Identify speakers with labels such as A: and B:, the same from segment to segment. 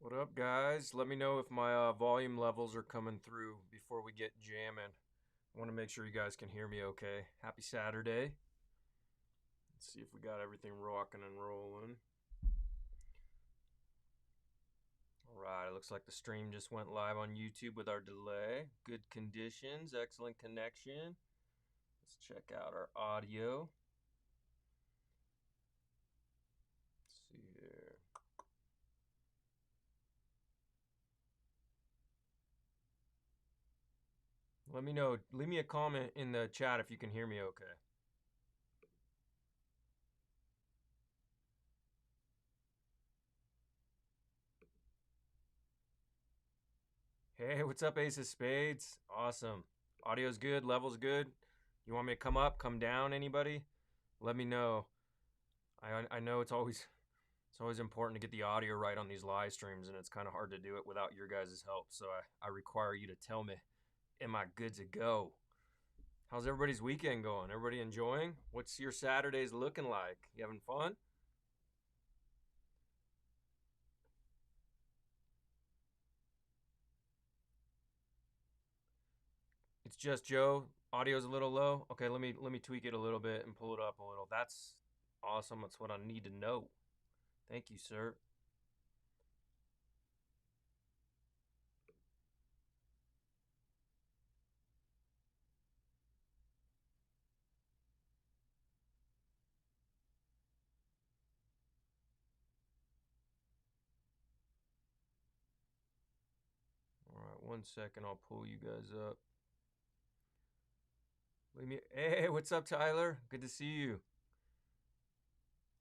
A: What up, guys? Let me know if my volume levels are coming through before we get jamming. I want to make sure you guys can hear me okay. Happy Saturday. Let's see if we got everything rocking and rolling. All right, it looks like the stream just went live on YouTube with our delay. Good conditions, excellent connection. Let's check out our audio. Let's see here. Let me know. Leave me a comment in the chat if you can hear me okay. Hey, what's up, Ace of Spades? Awesome. Audio's good, level's good. You want me to come up, come down, anybody? Let me know. I know it's always important to get the audio right on these live streams, and it's kind of hard to do it without your guys' help. So I require you to tell me, am I good to go? How's everybody's weekend going? Everybody enjoying? What's your Saturdays looking like? You having fun? It's just Joe. Audio's a little low. Okay, let me tweak it a little bit and pull it up a little. That's awesome. That's what I need to know. Thank you, sir. All right, 1 second. I'll pull you guys up. Hey, what's up, Tyler? Good to see you.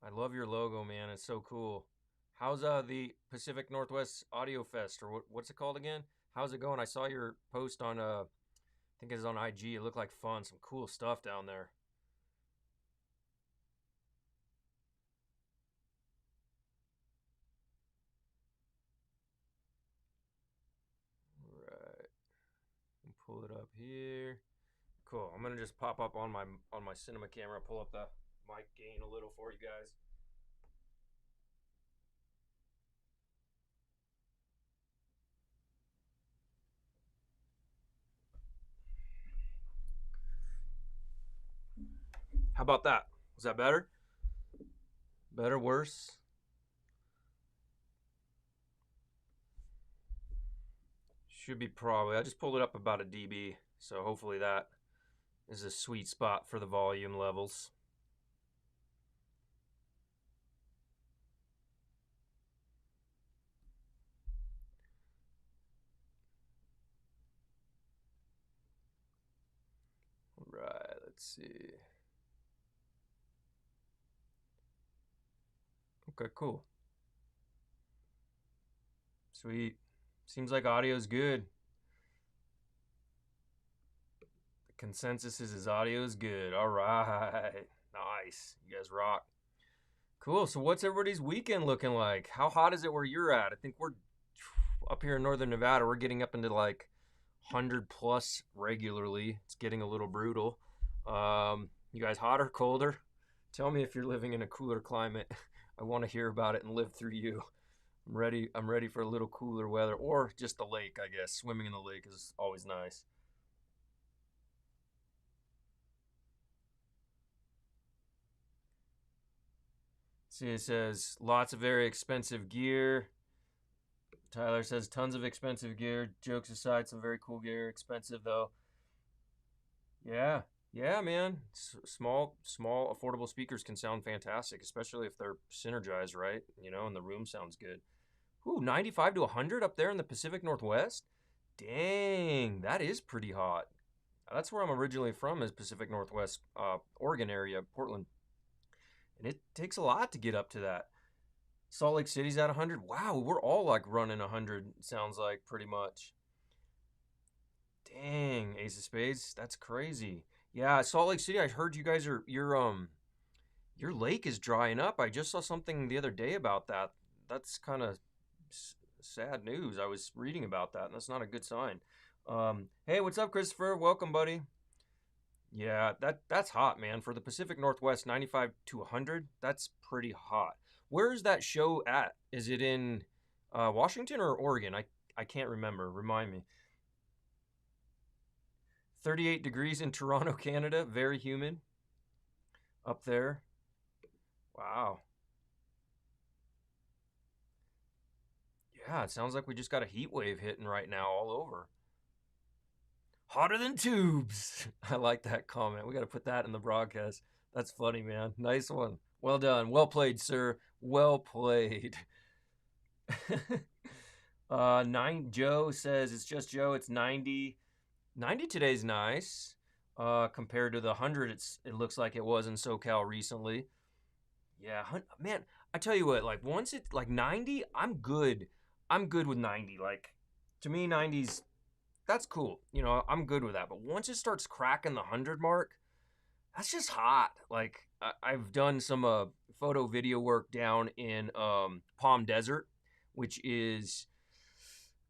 A: I love your logo, man. It's so cool. How's the Pacific Northwest Audio Fest, or what's it called again? How's it going? I saw your post on I think it's on IG. It looked like fun. Some cool stuff down there. All right. Pull it up here. Cool. I'm gonna just pop up on my cinema camera, pull up the mic gain a little for you guys. How about that? Was that better? Better, worse? Should be probably. I just pulled it up about a dB, so hopefully that is a sweet spot for the volume levels. All right, let's see. Okay, cool. Sweet. Seems like audio's good. The consensus is audio is good. All right. Nice. You guys rock. Cool. So what's everybody's weekend looking like? How hot is it where you're at? I think we're up here in northern Nevada. We're getting up into like 100 plus regularly. It's getting a little brutal. You guys hotter, colder? Tell me if you're living in a cooler climate. I want to hear about it and live through you. I'm ready for a little cooler weather, or just the lake, I guess. Swimming in the lake is always nice. See, it says lots of very expensive gear. Tyler says tons of expensive gear. Jokes aside, some very cool gear. Expensive though. Yeah, yeah, man. Small, affordable speakers can sound fantastic, especially if they're synergized right, and the room sounds good. Ooh, 95 to 100 up there in the Pacific Northwest? Dang, that is pretty hot. That's where I'm originally from, is Pacific Northwest, Oregon area, Portland. And it takes a lot to get up to that. Salt Lake City's at 100. Wow, we're all like running 100, sounds like, pretty much. Dang, Ace of Spades, that's crazy. Yeah, Salt Lake City, I heard you guys are your lake is drying up. I just saw something the other day about that. That's kind of sad news. I was reading about that, and that's not a good sign. Hey, what's up, Christopher? Welcome, buddy. Yeah, that's hot, man. For the Pacific Northwest, 95 to 100, that's pretty hot. Where is that show at? Is it in Washington or Oregon? I can't remember. Remind me. 38 degrees in Toronto, Canada. Very humid up there. Wow. Yeah, it sounds like we just got a heat wave hitting right now all over. Hotter than tubes. I like that comment. We got to put that in the broadcast. That's funny, man. Nice one. Well done. Well played, sir. Well played. Joe says it's just Joe. It's 90. 90 today's nice. Compared to the 100 it looks like it was in SoCal recently. Yeah, man, I tell you what, like once it's like 90, I'm good. I'm good with 90. Like to me 90's that's cool. You know, I'm good with that. But once it starts cracking the 100 mark, that's just hot. Like I've done some photo video work down in Palm Desert, which is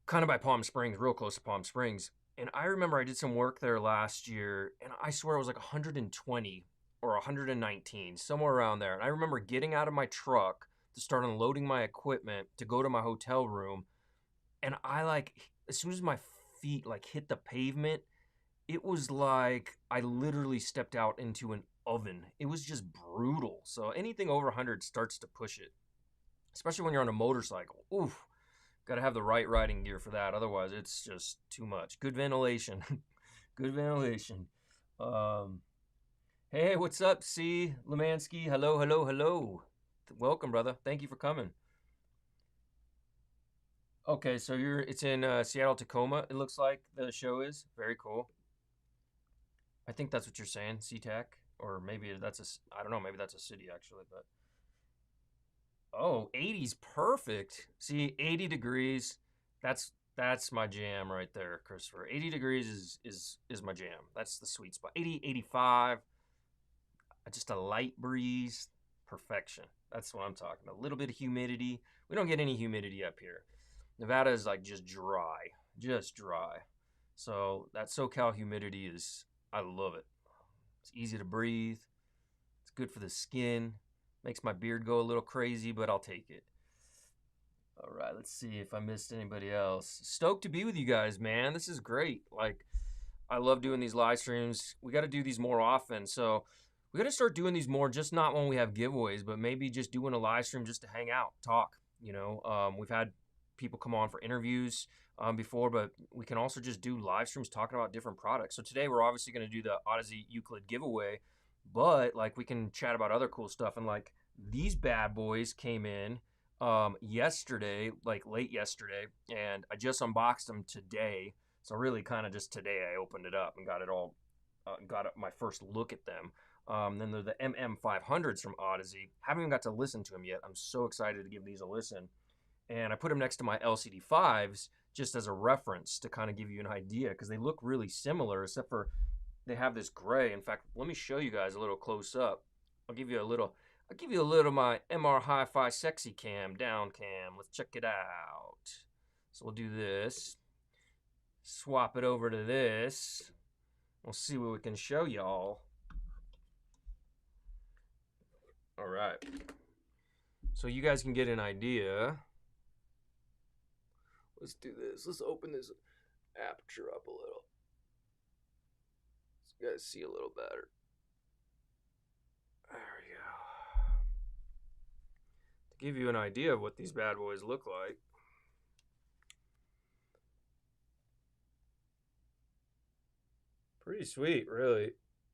A: kind of by Palm Springs, real close to Palm Springs. And I remember I did some work there last year, and I swear it was like 120 or 119, somewhere around there. And I remember getting out of my truck to start unloading my equipment to go to my hotel room, and I like as soon as my feet like hit the pavement, it was like I literally stepped out into an oven. It was just brutal. So anything over 100 starts to push it, especially when you're on a motorcycle. Oof. Got to have the right riding gear for that. Otherwise, it's just too much. Good ventilation. Good ventilation. Hey, what's up, C. Lemansky? Hello, hello, hello. Welcome, brother. Thank you for coming. Okay, so it's in Seattle, Tacoma, it looks like the show is. Very cool. I think that's what you're saying, SeaTac. Or maybe I don't know, maybe that's a city actually, but. Oh, 80's perfect. See, 80 degrees. That's my jam right there, Christopher. 80 degrees is my jam. That's the sweet spot. 80, 85. Just a light breeze. Perfection. That's what I'm talking about. A little bit of humidity. We don't get any humidity up here. Nevada is like just dry. Just dry. So that SoCal humidity I love it. It's easy to breathe. It's good for the skin. Makes my beard go a little crazy, but I'll take it. All right, let's see if I missed anybody else. Stoked to be with you guys, man. This is great. Like, I love doing these live streams. We got to do these more often. So we got to start doing these more, just not when we have giveaways, but maybe just doing a live stream just to hang out, talk. You know, we've had people come on for interviews before, but we can also just do live streams talking about different products. So today we're obviously going to do the Audeze Euclid giveaway, but like we can chat about other cool stuff. And like these bad boys came in yesterday, like late yesterday, and I just unboxed them today. So really kind of just today I opened it up and got it all, got my first look at them. Then they're the MM500s from Audeze. Haven't even got to listen to them yet. I'm so excited to give these a listen. And I put them next to my LCD5s just as a reference to kind of give you an idea, because they look really similar, except for they have this gray. In fact, let me show you guys a little close up. I'll give you a little my MR HiFi sexy cam, down cam. Let's check it out. So we'll do this. Swap it over to this. We'll see what we can show y'all. All right. So you guys can get an idea. Let's do this. Let's open this aperture up a little, so you guys see a little better. There we go. To give you an idea of what these bad boys look like. Pretty sweet, really.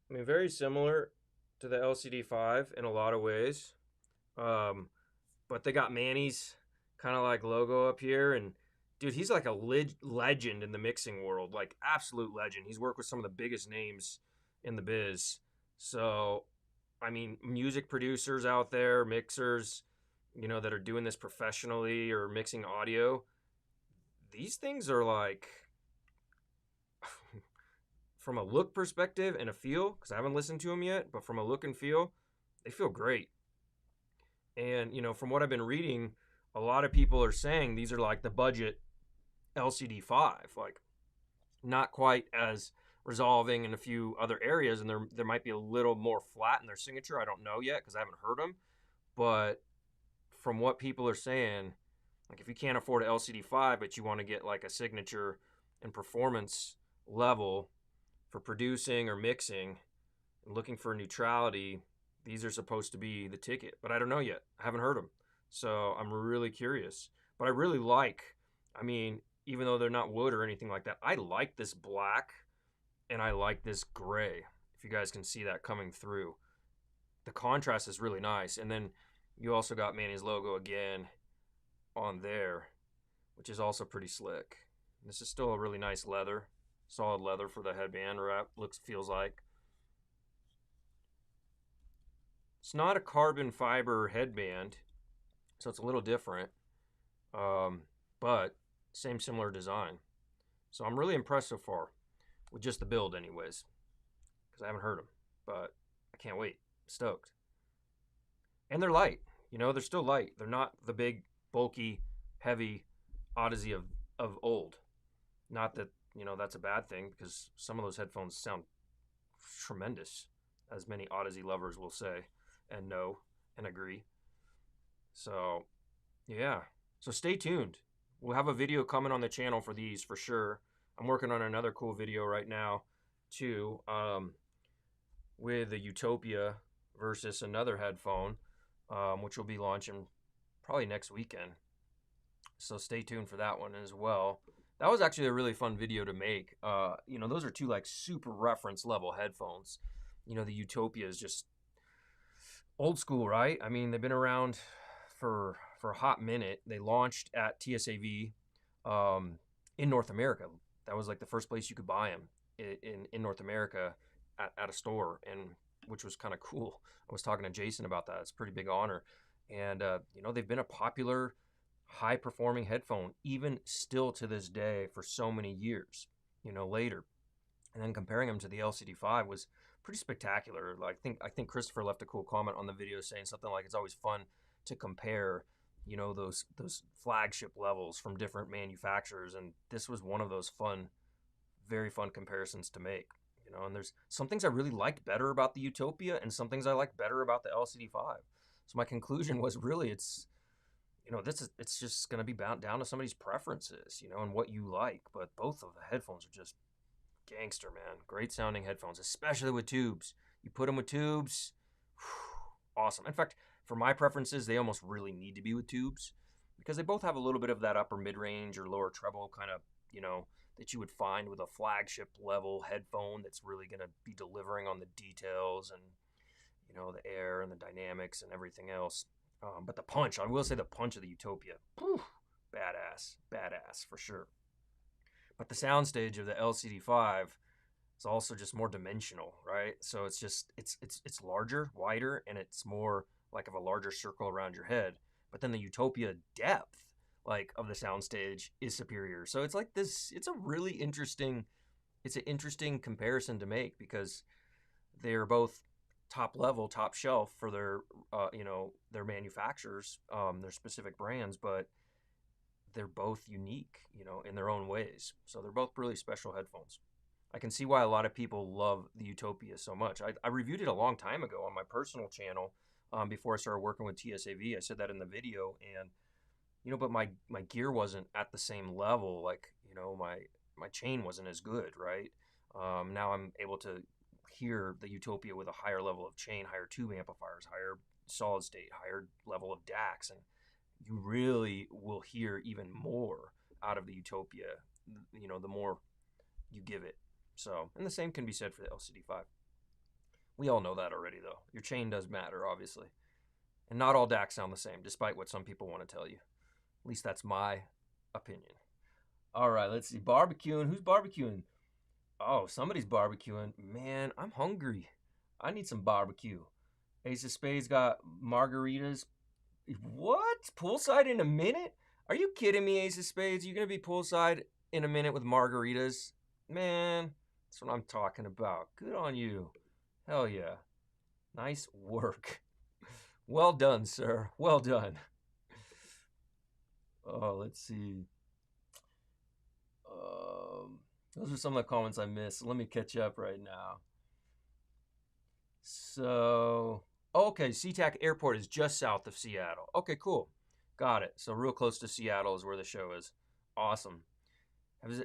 A: I mean, very similar to the LCD5 in a lot of ways. But they got Manny's kind of like logo up here, and dude, he's like a legend in the mixing world, like absolute legend. He's worked with some of the biggest names in the biz. So, I mean, music producers out there, mixers, you know, that are doing this professionally or mixing audio, these things are like, from a look perspective and a feel, because I haven't listened to them yet, but from a look and feel, they feel great. And, you know, from what I've been reading, a lot of people are saying these are like the budget LCD5, like not quite as resolving in a few other areas, and there might be a little more flat in their signature. I don't know yet because I haven't heard them, but from what people are saying, Like if you can't afford an LCD5, but you want to get like a signature and performance level for producing or mixing and looking for neutrality, these are supposed to be the ticket. But I don't know yet. I haven't heard them. So I'm really curious. But I really like, I mean, even though they're not wood or anything like that, I like this black and I like this gray. If you guys can see that coming through. The contrast is really nice. And then you also got Manny's logo again on there, which is also pretty slick. This is still a really nice leather, solid leather for the headband wrap. Feels like it's not a carbon fiber headband, so it's a little different, but similar design. So I'm really impressed so far with just the build, anyways, because I haven't heard them, but I can't wait. Stoked. And they're light. You know, they're still light. They're not the big, bulky, heavy Audeze of old. Not that, you know, that's a bad thing, because some of those headphones sound tremendous, as many Audeze lovers will say and know and agree. So, yeah. So stay tuned. We'll have a video coming on the channel for these for sure. I'm working on another cool video right now, too, with the Utopia versus another headphone, which will be launching probably next weekend. So stay tuned for that one as well. That was actually a really fun video to make. You know, those are two like super reference level headphones. You know, the Utopia is just old school, right? I mean, they've been around for a hot minute. They launched at TSAV in North America. That was like the first place you could buy them in North America at a store, and which was kind of cool. I was talking to Jason about that. It's a pretty big honor. And, you know, they've been a popular, high-performing headphone, even still to this day for so many years, you know, later. And then comparing them to the LCD5 was pretty spectacular. Like, I think Christopher left a cool comment on the video saying something like it's always fun to compare, you know, those flagship levels from different manufacturers. And this was one of those fun, very fun comparisons to make. You know, and there's some things I really liked better about the Utopia and some things I liked better about the LCD5. So my conclusion was really it's just going to be bound down to somebody's preferences, you know, and what you like. But both of the headphones are just gangster, man. Great sounding headphones, especially with tubes. You put them with tubes, awesome. In fact, for my preferences, they almost really need to be with tubes because they both have a little bit of that upper mid-range or lower treble kind of, you know, that you would find with a flagship level headphone that's really going to be delivering on the details and, you know, the air and the dynamics and everything else. But the punch, I will say the punch of the Utopia, badass for sure. But the soundstage of the LCD5 is also just more dimensional, right? So it's just, it's larger, wider, and it's more like of a larger circle around your head. But then the Utopia depth, like, of the soundstage is superior. So it's like this, it's an interesting comparison to make because they're both top level, top shelf for their, you know, their manufacturers, their specific brands, but they're both unique, you know, in their own ways. So they're both really special headphones. I can see why a lot of people love the Utopia so much. I reviewed it a long time ago on my personal channel before I started working with TSAV. I said that in the video, and you know, but my gear wasn't at the same level. Like, you know, my chain wasn't as good, right? Now I'm able to hear the Utopia with a higher level of chain, higher tube amplifiers, higher solid state, higher level of DACs, and you really will hear even more out of the Utopia, you know, the more you give it. So, and the same can be said for the LCD5. We all know that already, though. Your chain does matter, obviously. And not all DACs sound the same, despite what some people want to tell you. At least that's my opinion. All right, let's see. Barbecuing. Who's barbecuing? Oh, somebody's barbecuing. Man, I'm hungry. I need some barbecue. Ace of Spades got margaritas. What? Poolside in a minute? Are you kidding me, Ace of Spades? You're going to be poolside in a minute with margaritas? Man, that's what I'm talking about. Good on you. Hell yeah. Nice work. Well done, sir. Well done. Oh, let's see. Those are some of the comments I missed. Let me catch up right now. So, okay, SeaTac Airport is just south of Seattle. Okay, cool. Got it. So real close to Seattle is where the show is. Awesome.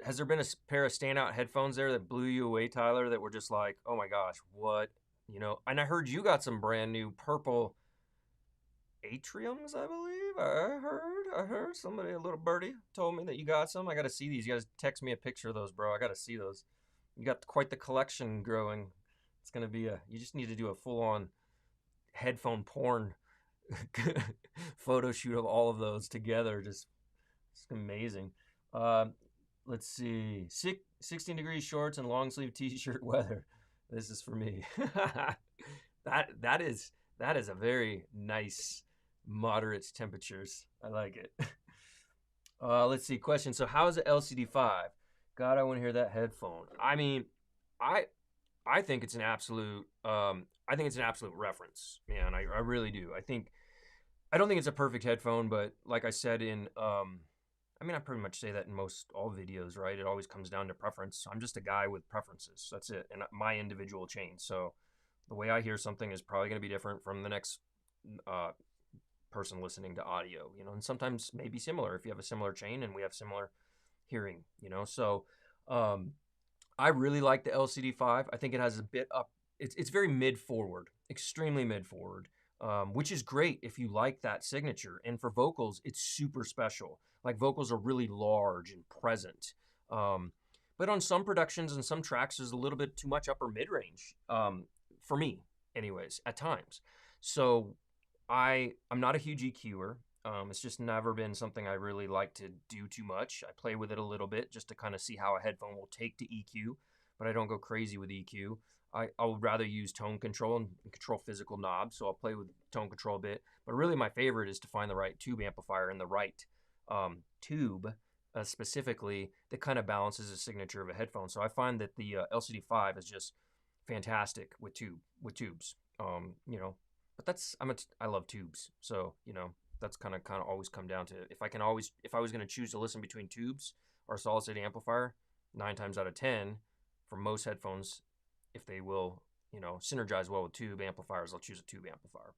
A: Has there been a pair of standout headphones there that blew you away, Tyler, that were just like, oh my gosh, what? You know, and I heard you got some brand new purple atriums, I believe. I heard somebody, a little birdie, told me that you got some. I got to see these. You guys text me a picture of those, bro. I got to see those. You got quite the collection growing. It's going to be you just need to do a full on headphone porn photo shoot of all of those together. Just, it's amazing. Let's see. 16 degree shorts and long sleeve t-shirt weather. This is for me. that is a very nice moderate temperatures. I like it. Let's see. Question. So how's the LCD5? God, I want to hear that headphone. I mean, I think it's an absolute reference, man. I really do. I don't think it's a perfect headphone, but like I said I mean, I pretty much say that in all videos, right? It always comes down to preference. I'm just a guy with preferences. That's it. And my individual chain. So the way I hear something is probably going to be different from the next person listening to audio, you know, and sometimes maybe similar if you have a similar chain and we have similar hearing, you know. So I really like the LCD5. I think it has a bit up. It's very mid-forward, extremely mid-forward, which is great if you like that signature. And for vocals, it's super special. Like vocals are really large and present. But on some productions and some tracks, there's a little bit too much upper mid-range, for me anyways, at times. So I'm not a huge EQer. It's just never been something I really like to do too much. I play with it a little bit just to kind of see how a headphone will take to EQ, but I don't go crazy with EQ. I would rather use tone control and control physical knobs, so I'll play with tone control a bit. But really my favorite is to find the right tube amplifier and the right tube specifically that kind of balances the signature of a headphone. So I find that the LCD5 is just fantastic with tubes. You know, but I love tubes, so you know that's kind of always come down to if I was going to choose to listen between tubes or a solid state amplifier, 9 times out of 10 for most headphones, if they will, you know, synergize well with tube amplifiers, I'll choose a tube amplifier.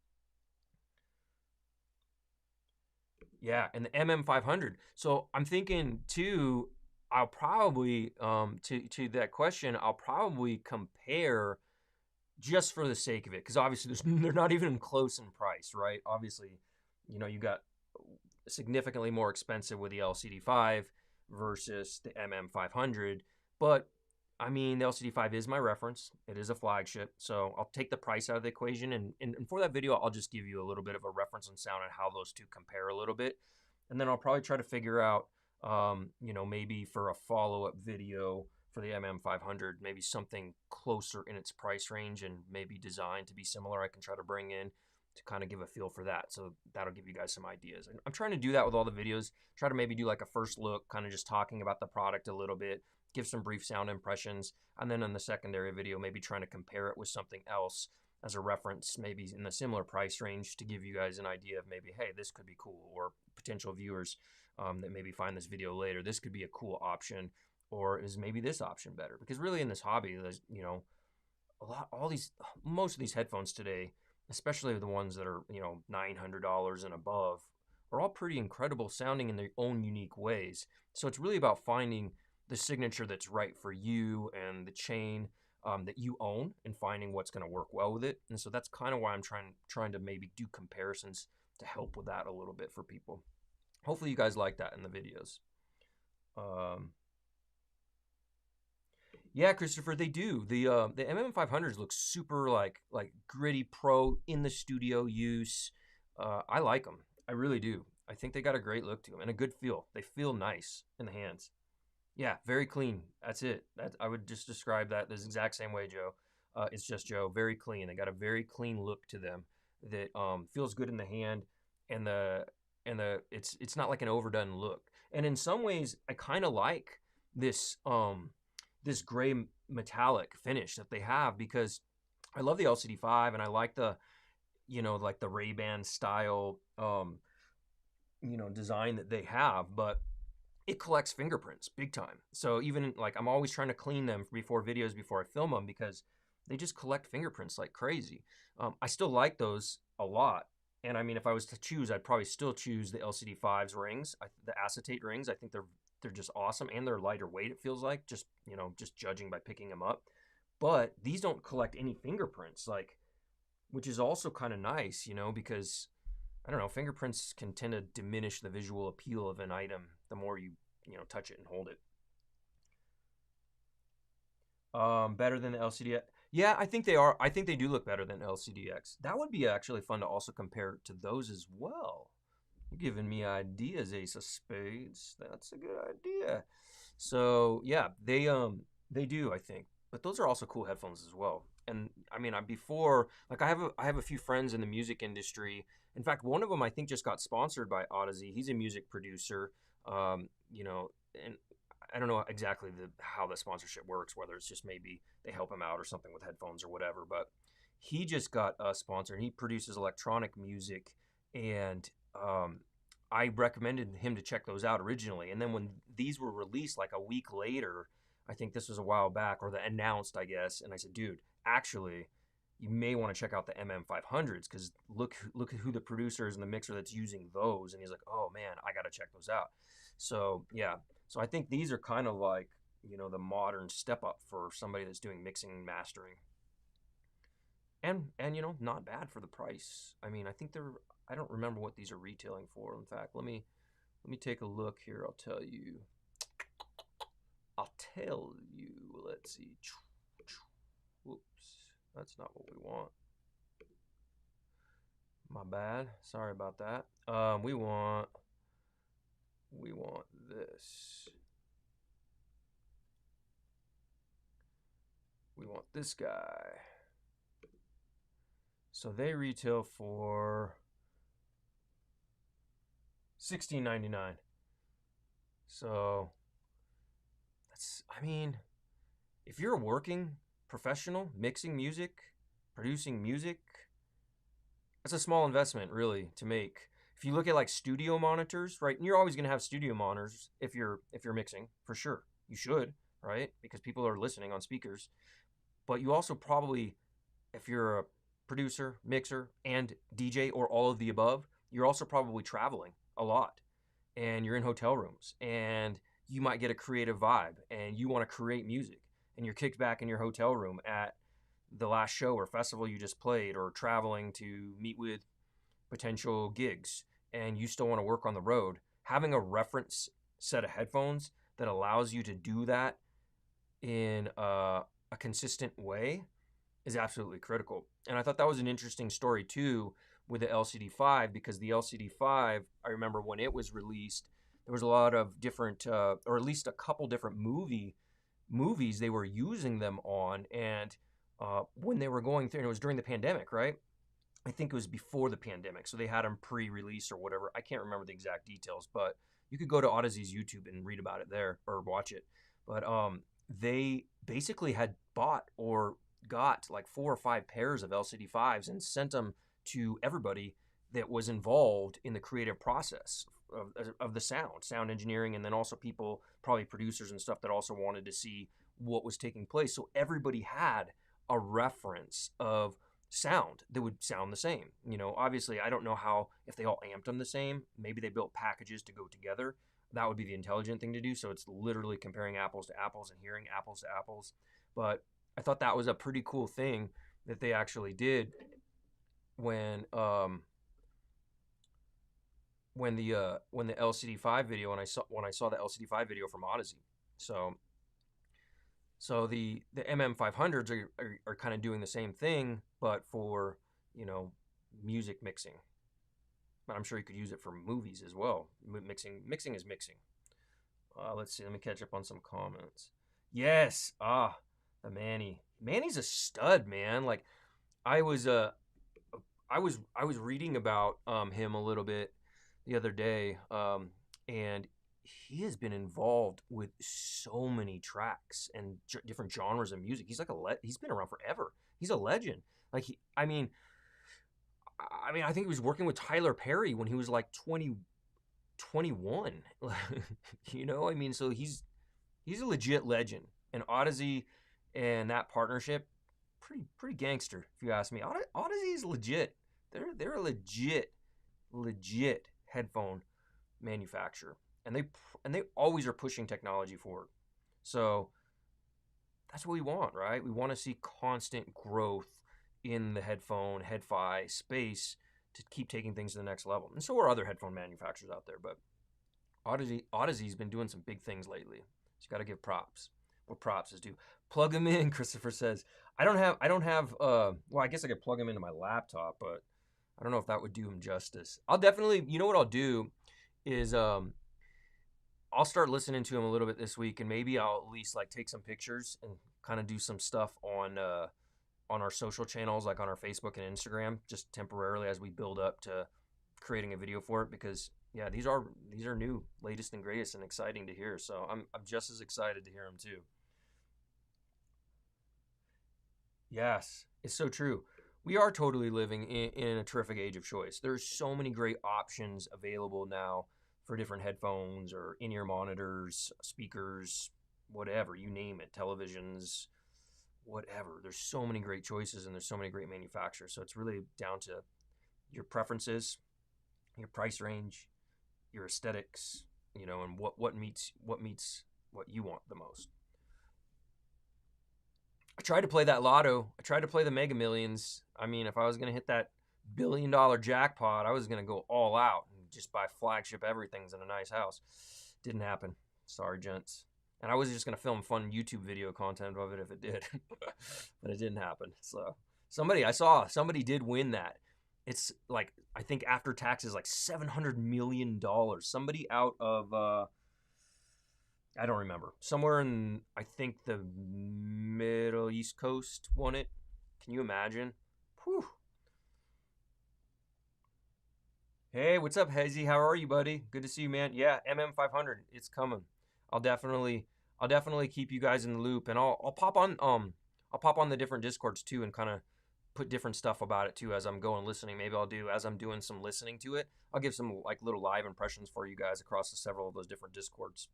A: Yeah, and the MM500. So I'm thinking too, I'll probably to that question, I'll probably compare just for the sake of it, because obviously they're not even close in price, right? Obviously, you know, you got significantly more expensive with the LCD5 versus the MM500, but I mean, the LCD5 is my reference. It is a flagship, so I'll take the price out of the equation, and for that video, I'll just give you a little bit of a reference on sound and how those two compare a little bit, and then I'll probably try to figure out, you know, maybe for a follow-up video for the MM500, maybe something closer in its price range and maybe designed to be similar I can try to bring in to kind of give a feel for that. So that'll give you guys some ideas. And I'm trying to do that with all the videos, try to maybe do like a first look, kind of just talking about the product a little bit, give some brief sound impressions, and then in the secondary video, maybe trying to compare it with something else as a reference, maybe in the similar price range to give you guys an idea of maybe, hey, this could be cool, or potential viewers that maybe find this video later, this could be a cool option, or is maybe this option better? Because really in this hobby, there's, you know, most of these headphones today, especially the ones that are, you know, $900 and above, are all pretty incredible sounding in their own unique ways. So it's really about finding the signature that's right for you and the chain that you own, and finding what's going to work well with it. And so that's kind of why I'm trying to maybe do comparisons to help with that a little bit for people. Hopefully you guys like that in the videos. Yeah, Christopher, they do. The MM500s look super like gritty pro in the studio use. I like them. I really do. I think they got a great look to them and a good feel. They feel nice in the hands. Yeah, very clean. That's it. I would just describe that the exact same way, Joe. It's just Joe. Very clean. They got a very clean look to them that feels good in the hand, and it's not like an overdone look. And in some ways, I kind of like this this gray metallic finish that they have, because I love the LCD5 and I like the, you know, like the Ray-Ban style, you know, design that they have, but it collects fingerprints big time. So even like I'm always trying to clean them before videos, before I film them, because they just collect fingerprints like crazy. I still like those a lot. And I mean, if I was to choose, I'd probably still choose the LCD5's rings, the acetate rings. I think they're just awesome, and they're lighter weight. It feels like just judging by picking them up. But these don't collect any fingerprints, like, which is also kind of nice, because I don't know, fingerprints can tend to diminish the visual appeal of an item the more you touch it and hold it. Better than the LCD. Yeah, I think they are. I think they do look better than LCDX. That would be actually fun to also compare to those as well. You're giving me ideas, Ace of Spades. That's a good idea. So yeah, they do, I think. But those are also cool headphones as well. And I mean, before, like, I have a few friends in the music industry. In fact, one of them I think just got sponsored by Audeze. He's a music producer. And I don't know exactly how the sponsorship works, whether it's just maybe they help him out or something with headphones or whatever. But he just got a sponsor, and he produces electronic music. And I recommended him to check those out originally. And then when these were released like a week later, I think this was a while back, or the announced, I guess. And I said, dude, actually, you may want to check out the MM500s, because look at who the producer is and the mixer that's using those. And he's like, oh man, I got to check those out. So yeah, so I think these are kind of like, the modern step up for somebody that's doing mixing and mastering. And not bad for the price. I mean, I don't remember what these are retailing for. In fact, let me take a look here. I'll tell you. Let's see. Whoops. That's not what we want. My bad. Sorry about that. We want this. We want this guy. So they retail for $16.99. So I mean, if you're a working professional mixing music, producing music, that's a small investment really to make. If you look at like studio monitors, right? And you're always going to have studio monitors if you're mixing, for sure. You should, right? Because people are listening on speakers. But you also probably, if you're a producer, mixer, and DJ, or all of the above, you're also probably traveling a lot, and you're in hotel rooms, and you might get a creative vibe, and you want to create music, and you're kicked back in your hotel room at the last show or festival you just played, or traveling to meet with potential gigs, and you still want to work on the road. Having a reference set of headphones that allows you to do that in a consistent way is absolutely critical. And I thought that was an interesting story too with the LCD5, because the LCD5, I remember when it was released, there was a lot of different, or at least a couple different movies they were using them on. And when they were going through, and it was during the pandemic, right? I think it was before the pandemic, so they had them pre-release or whatever. I can't remember the exact details, but you could go to Audeze's YouTube and read about it there, or watch it. But they basically had bought or got like 4 or 5 pairs of LCD5s and sent them to everybody that was involved in the creative process of the sound engineering, and then also people, probably producers and stuff, that also wanted to see what was taking place. So everybody had a reference of sound that would sound the same. Obviously, I don't know if they all amped them the same. Maybe they built packages to go together. That would be the intelligent thing to do. So it's literally comparing apples to apples and hearing apples to apples. But I thought that was a pretty cool thing that they actually did when the LCD5 video, when I saw the LCD5 video from Audeze. So the MM500s are kind of doing the same thing, but for music mixing. But I'm sure you could use it for movies as well. Mixing is mixing. Let's see. Let me catch up on some comments. Yes. The Manny's a stud, man. Like, I was reading about him a little bit the other day, and he has been involved with so many tracks and different genres of music. He's like he's been around forever. He's a legend. Like, I mean, I think he was working with Tyler Perry when he was like 21. I mean, so he's a legit legend. And Audeze and that partnership, pretty gangster, if you ask me. Audeze is legit. they're a legit headphone manufacturer, and they always are pushing technology forward. So that's what we want, right? We want to see constant growth in the HiFi space to keep taking things to the next level. And so are other headphone manufacturers out there, but Audeze's been doing some big things lately. So you got to give props. What props is due. Plug them in, Christopher says. I don't have well, I guess I could plug them into my laptop, but I don't know if that would do them justice. I'll definitely, you know what I'll do is I'll start listening to them a little bit this week, and maybe I'll at least like take some pictures and kind of do some stuff on our social channels, like on our Facebook and Instagram, just temporarily as we build up to creating a video for it. Because yeah, these are new, latest and greatest, and exciting to hear. So I'm just as excited to hear them too. Yes, it's so true. We are totally living in a terrific age of choice. There's so many great options available now for different headphones or in-ear monitors, speakers, whatever, you name it, televisions, whatever. There's so many great choices, and there's so many great manufacturers. So it's really down to your preferences, your price range, your aesthetics, and what meets what you want the most. I tried to play that lotto. I tried to play the Mega Millions. I mean, if I was going to hit that $1 billion jackpot, I was going to go all out and just buy flagship everything's in a nice house. Didn't happen. Sorry, gents. And I was just going to film fun YouTube video content of it if it did. But it didn't happen. So somebody did win that. It's like, I think after taxes, like $700 million. Somebody out of, I don't remember. Somewhere in, I think, the Middle East Coast won it. Can you imagine? Whew. Hey, what's up, Hezzy? How are you, buddy? Good to see you, man. Yeah, MM500, it's coming. I'll definitely keep you guys in the loop, and I'll pop on the different Discords too, and kind of put different stuff about it too as I'm going listening. Maybe I'll do, as I'm doing some listening to it, I'll give some like little live impressions for you guys across several of those different Discords.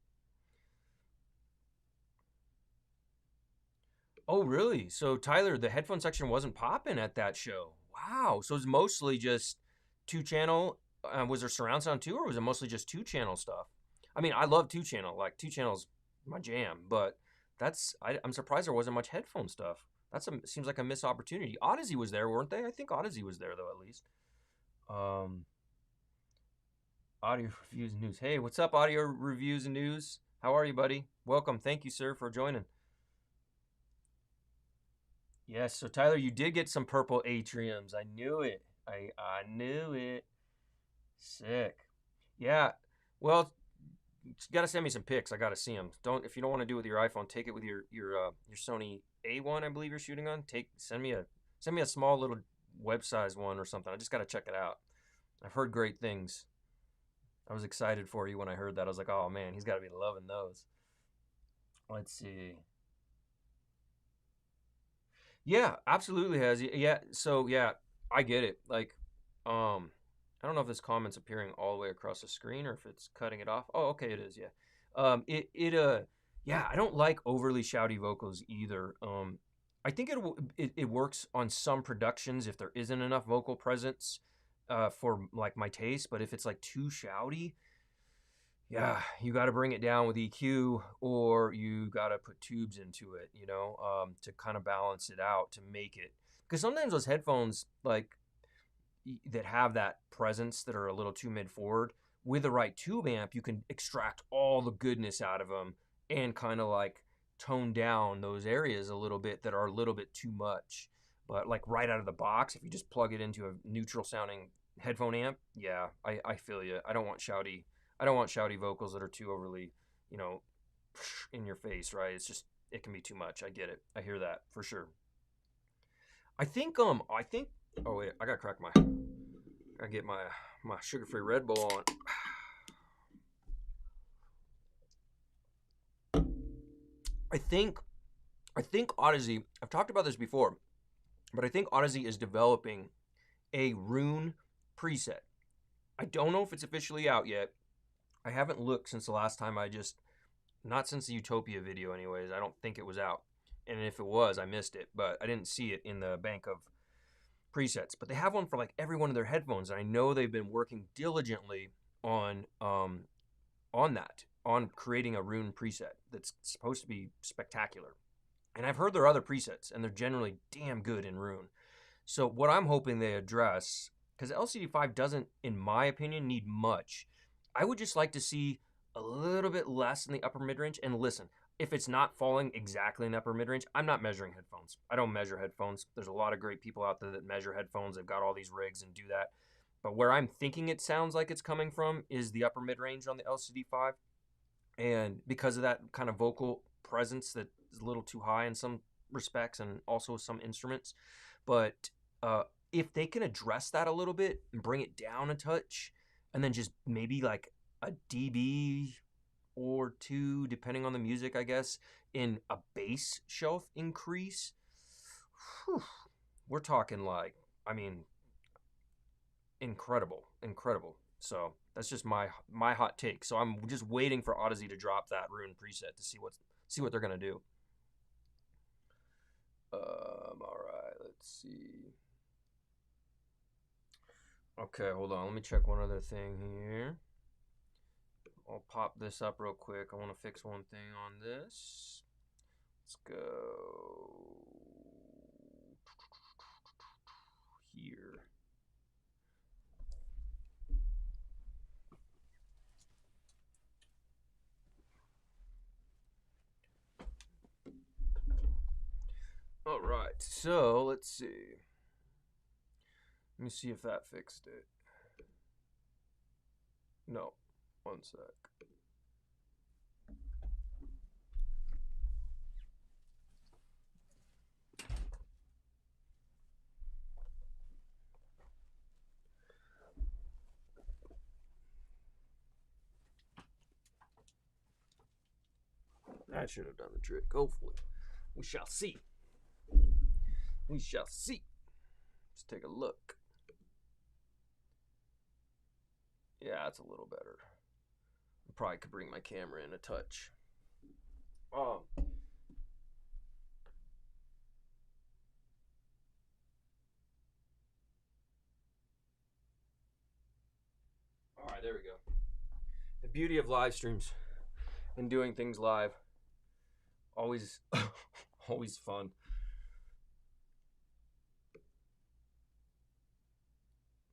A: Oh, really? So, Tyler, the headphone section wasn't popping at that show. Wow. So it's mostly just two channel. Was there surround sound too, or was it mostly just two channel stuff? I mean, I love two channel. Like two channels, my jam. But I'm surprised there wasn't much headphone stuff. Seems like a missed opportunity. Audeze was there, weren't they? I think Audeze was there though, at least. Um, Audio reviews and news. Hey, what's up, audio reviews and news? How are you, buddy? Welcome. Thank you, sir, for joining. Yes, so Tyler, you did get some purple atriums. I knew it. I knew it. Sick. Yeah. Well, you gotta send me some pics. I gotta see them. If you don't want to do it with your iPhone, take it with your Sony A1, I believe you're shooting on. Send me a small little web size one or something. I just gotta check it out. I've heard great things. I was excited for you when I heard that. I was like, oh man, he's got to be loving those. Let's see. Yeah, absolutely has. Yeah, so yeah, I get it. Like, I don't know if this comment's appearing all the way across the screen or if it's cutting it off. Oh, okay, it is. Yeah. Yeah, I don't like overly shouty vocals either. I think it works on some productions if there isn't enough vocal presence, for like my taste. But if it's like too shouty, yeah, you got to bring it down with EQ, or you got to put tubes into it, to kind of balance it out to make it. Because sometimes those headphones, like that have that presence that are a little too mid forward, with the right tube amp, you can extract all the goodness out of them and kind of like tone down those areas a little bit that are a little bit too much. But like right out of the box, if you just plug it into a neutral sounding headphone amp, yeah, I feel you. I don't want shouty vocals that are too overly, in your face, right? It can be too much. I get it. I hear that for sure. I think oh wait, I gotta get my sugar-free Red Bull on. I think Audeze, I've talked about this before, but I think Audeze is developing a Rune preset. I don't know if it's officially out yet. I haven't looked since the last time. Not since the Utopia video anyways. I don't think it was out. And if it was, I missed it. But I didn't see it in the bank of presets, but they have one for like every one of their headphones. And I know they've been working diligently on that, on creating a Roon preset that's supposed to be spectacular. And I've heard their other presets, and they're generally damn good in Roon. So what I'm hoping they address, because LCD5 doesn't, in my opinion, need much. I would just like to see a little bit less in the upper mid-range. And listen, if it's not falling exactly in the upper mid-range, I'm not measuring headphones. I don't measure headphones. There's a lot of great people out there that measure headphones. They've got all these rigs and do that. But where I'm thinking it sounds like it's coming from is the upper mid-range on the LCD5. And because of that kind of vocal presence that is a little too high in some respects and also some instruments. But if they can address that a little bit and bring it down a touch, and then just maybe like a dB or two, depending on the music, I guess, in a bass shelf increase, whew, we're talking like, I mean, incredible. So that's just my hot take. So I'm just waiting for Audeze to drop that Roon preset to see what they're gonna do. All right, let's see. Okay, hold on. Let me check one other thing here. I'll pop this up real quick. I want to fix one thing on this. Let's go here. All right, so let's see. Let me see if that fixed it. No, one sec. That should have done the trick, hopefully. We shall see. We shall see. Let's take a look. Yeah, that's a little better. I probably could bring my camera in a touch. All right, there we go. The beauty of live streams and doing things live. Always, always fun.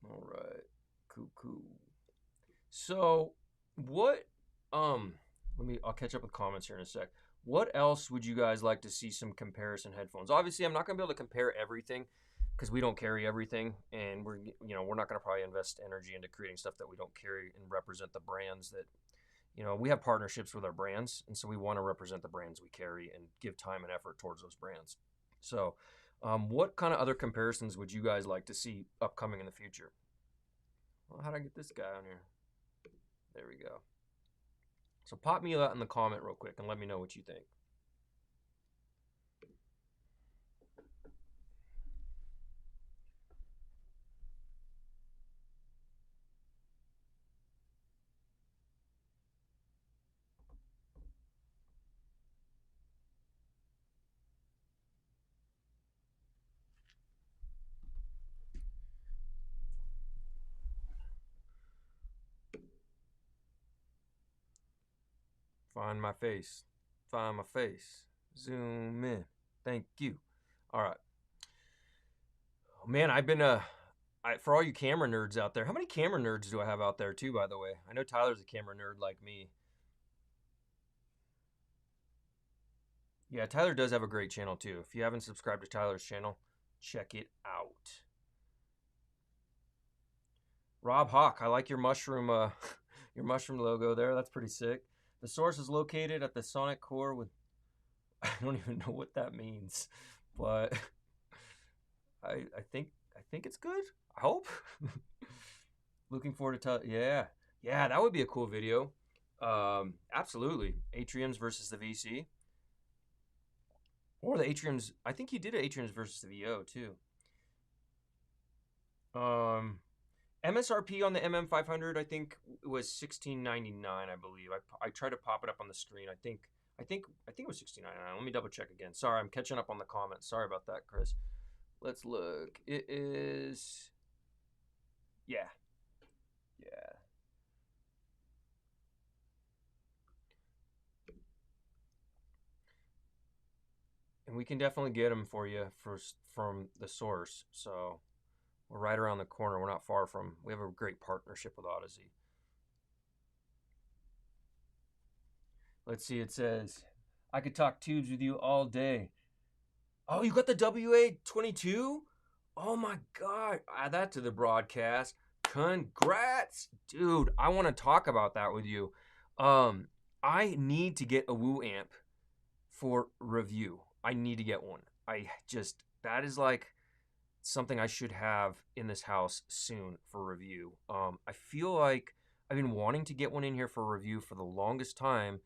A: All right, cool. So, what? I'll catch up with comments here in a sec. What else would you guys like to see some comparison headphones? Obviously, I'm not gonna be able to compare everything because we don't carry everything, and we're not gonna probably invest energy into creating stuff that we don't carry and represent the brands that. We have partnerships with our brands, and so we want to represent the brands we carry and give time and effort towards those brands. So, what kind of other comparisons would you guys like to see upcoming in the future? Well, how'd I get this guy on here? There we go. So pop me that in the comment real quick and let me know what you think. Find my face. Find my face. Zoom in. Thank you. All right. Man, I've been for all you camera nerds out there. How many camera nerds do I have out there too, by the way? I know Tyler's a camera nerd like me. Yeah, Tyler does have a great channel too. If you haven't subscribed to Tyler's channel, check it out. Rob Hawk, I like your mushroom your mushroom logo there. That's pretty sick. The source is located at the sonic core with I don't even know what that means, but I think it's good. I hope. Looking forward to yeah, that would be a cool video. Absolutely. Atriums versus the VC. Or the Atriums. I think he did Atriums versus the VO too. MSRP on the MM500 I think was $16.99, I believe. I tried to pop it up on the screen. I think it was $16.99. Let me double check again. Sorry, I'm catching up on the comments. Sorry about that, Chris. Let's look. It is, yeah, yeah. And we can definitely get them for you from the source. So we're right around the corner. We're not far from. We have a great partnership with Audeze. Let's see. It says, "I could talk tubes with you all day." Oh, you got the WA-22? Oh my God! Add that to the broadcast. Congrats, dude! I want to talk about that with you. Um, I need to get a Woo amp for review. I need to get one. I just that is like something I should have in this house soon for review. I feel like I've been wanting to get one in here for review for the longest time,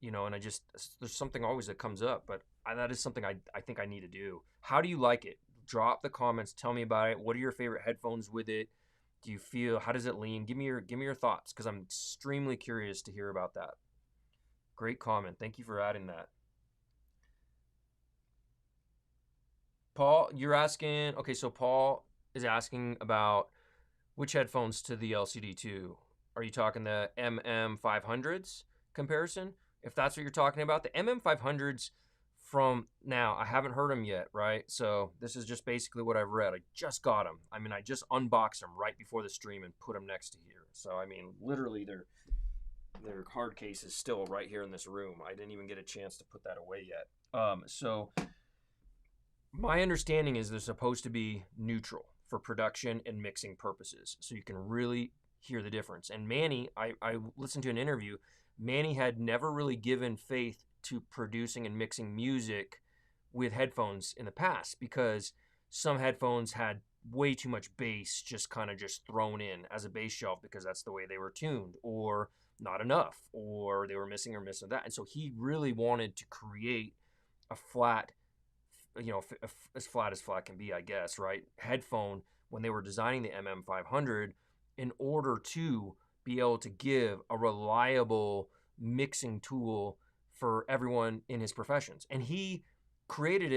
A: and I just there's something always that comes up, but that is something I think I need to do. How do you like it? Drop the comments. Tell me about it. What are your favorite headphones with it? Do you feel? How does it lean? Give me your thoughts because I'm extremely curious to hear about that. Great comment. Thank you for adding that. Paul, you're asking. Okay, so Paul is asking about which headphones to the LCD2. Are you talking the MM500s comparison? If that's what you're talking about, the MM500s from now, I haven't heard them yet, right? So this is just basically what I've read. I just got them. I mean, I just unboxed them right before the stream and put them next to here. So I mean, literally, their hard case is still right here in this room. I didn't even get a chance to put that away yet. So my understanding is they're supposed to be neutral for production and mixing purposes, so you can really hear the difference. And Manny, I listened to an interview. Manny had never really given faith to producing and mixing music with headphones in the past because some headphones had way too much bass just kind of just thrown in as a bass shelf because that's the way they were tuned, or not enough, or they were missing or missing that. And so he really wanted to create a flat, as flat can be, I guess, right? Headphone when they were designing the MM500 in order to be able to give a reliable mixing tool for everyone in his professions. And he created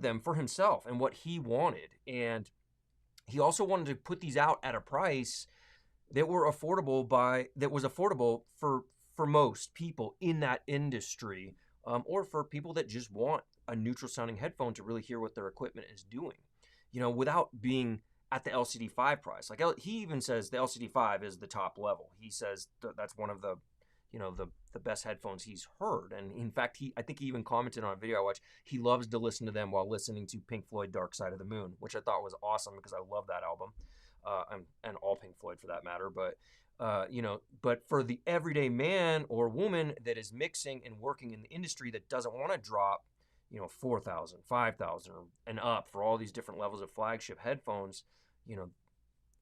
A: them for himself and what he wanted. And he also wanted to put these out at a price that was affordable for most people in that industry, or for people that just want a neutral sounding headphone to really hear what their equipment is doing, without being at the LCD5 price. Like he even says the LCD5 is the top level. He says that's one of the best headphones he's heard. And in fact, I think he even commented on a video I watched. He loves to listen to them while listening to Pink Floyd Dark Side of the Moon, which I thought was awesome because I love that album, and all Pink Floyd for that matter. But for the everyday man or woman that is mixing and working in the industry that doesn't want to drop 4,000, 5,000, and up for all these different levels of flagship headphones,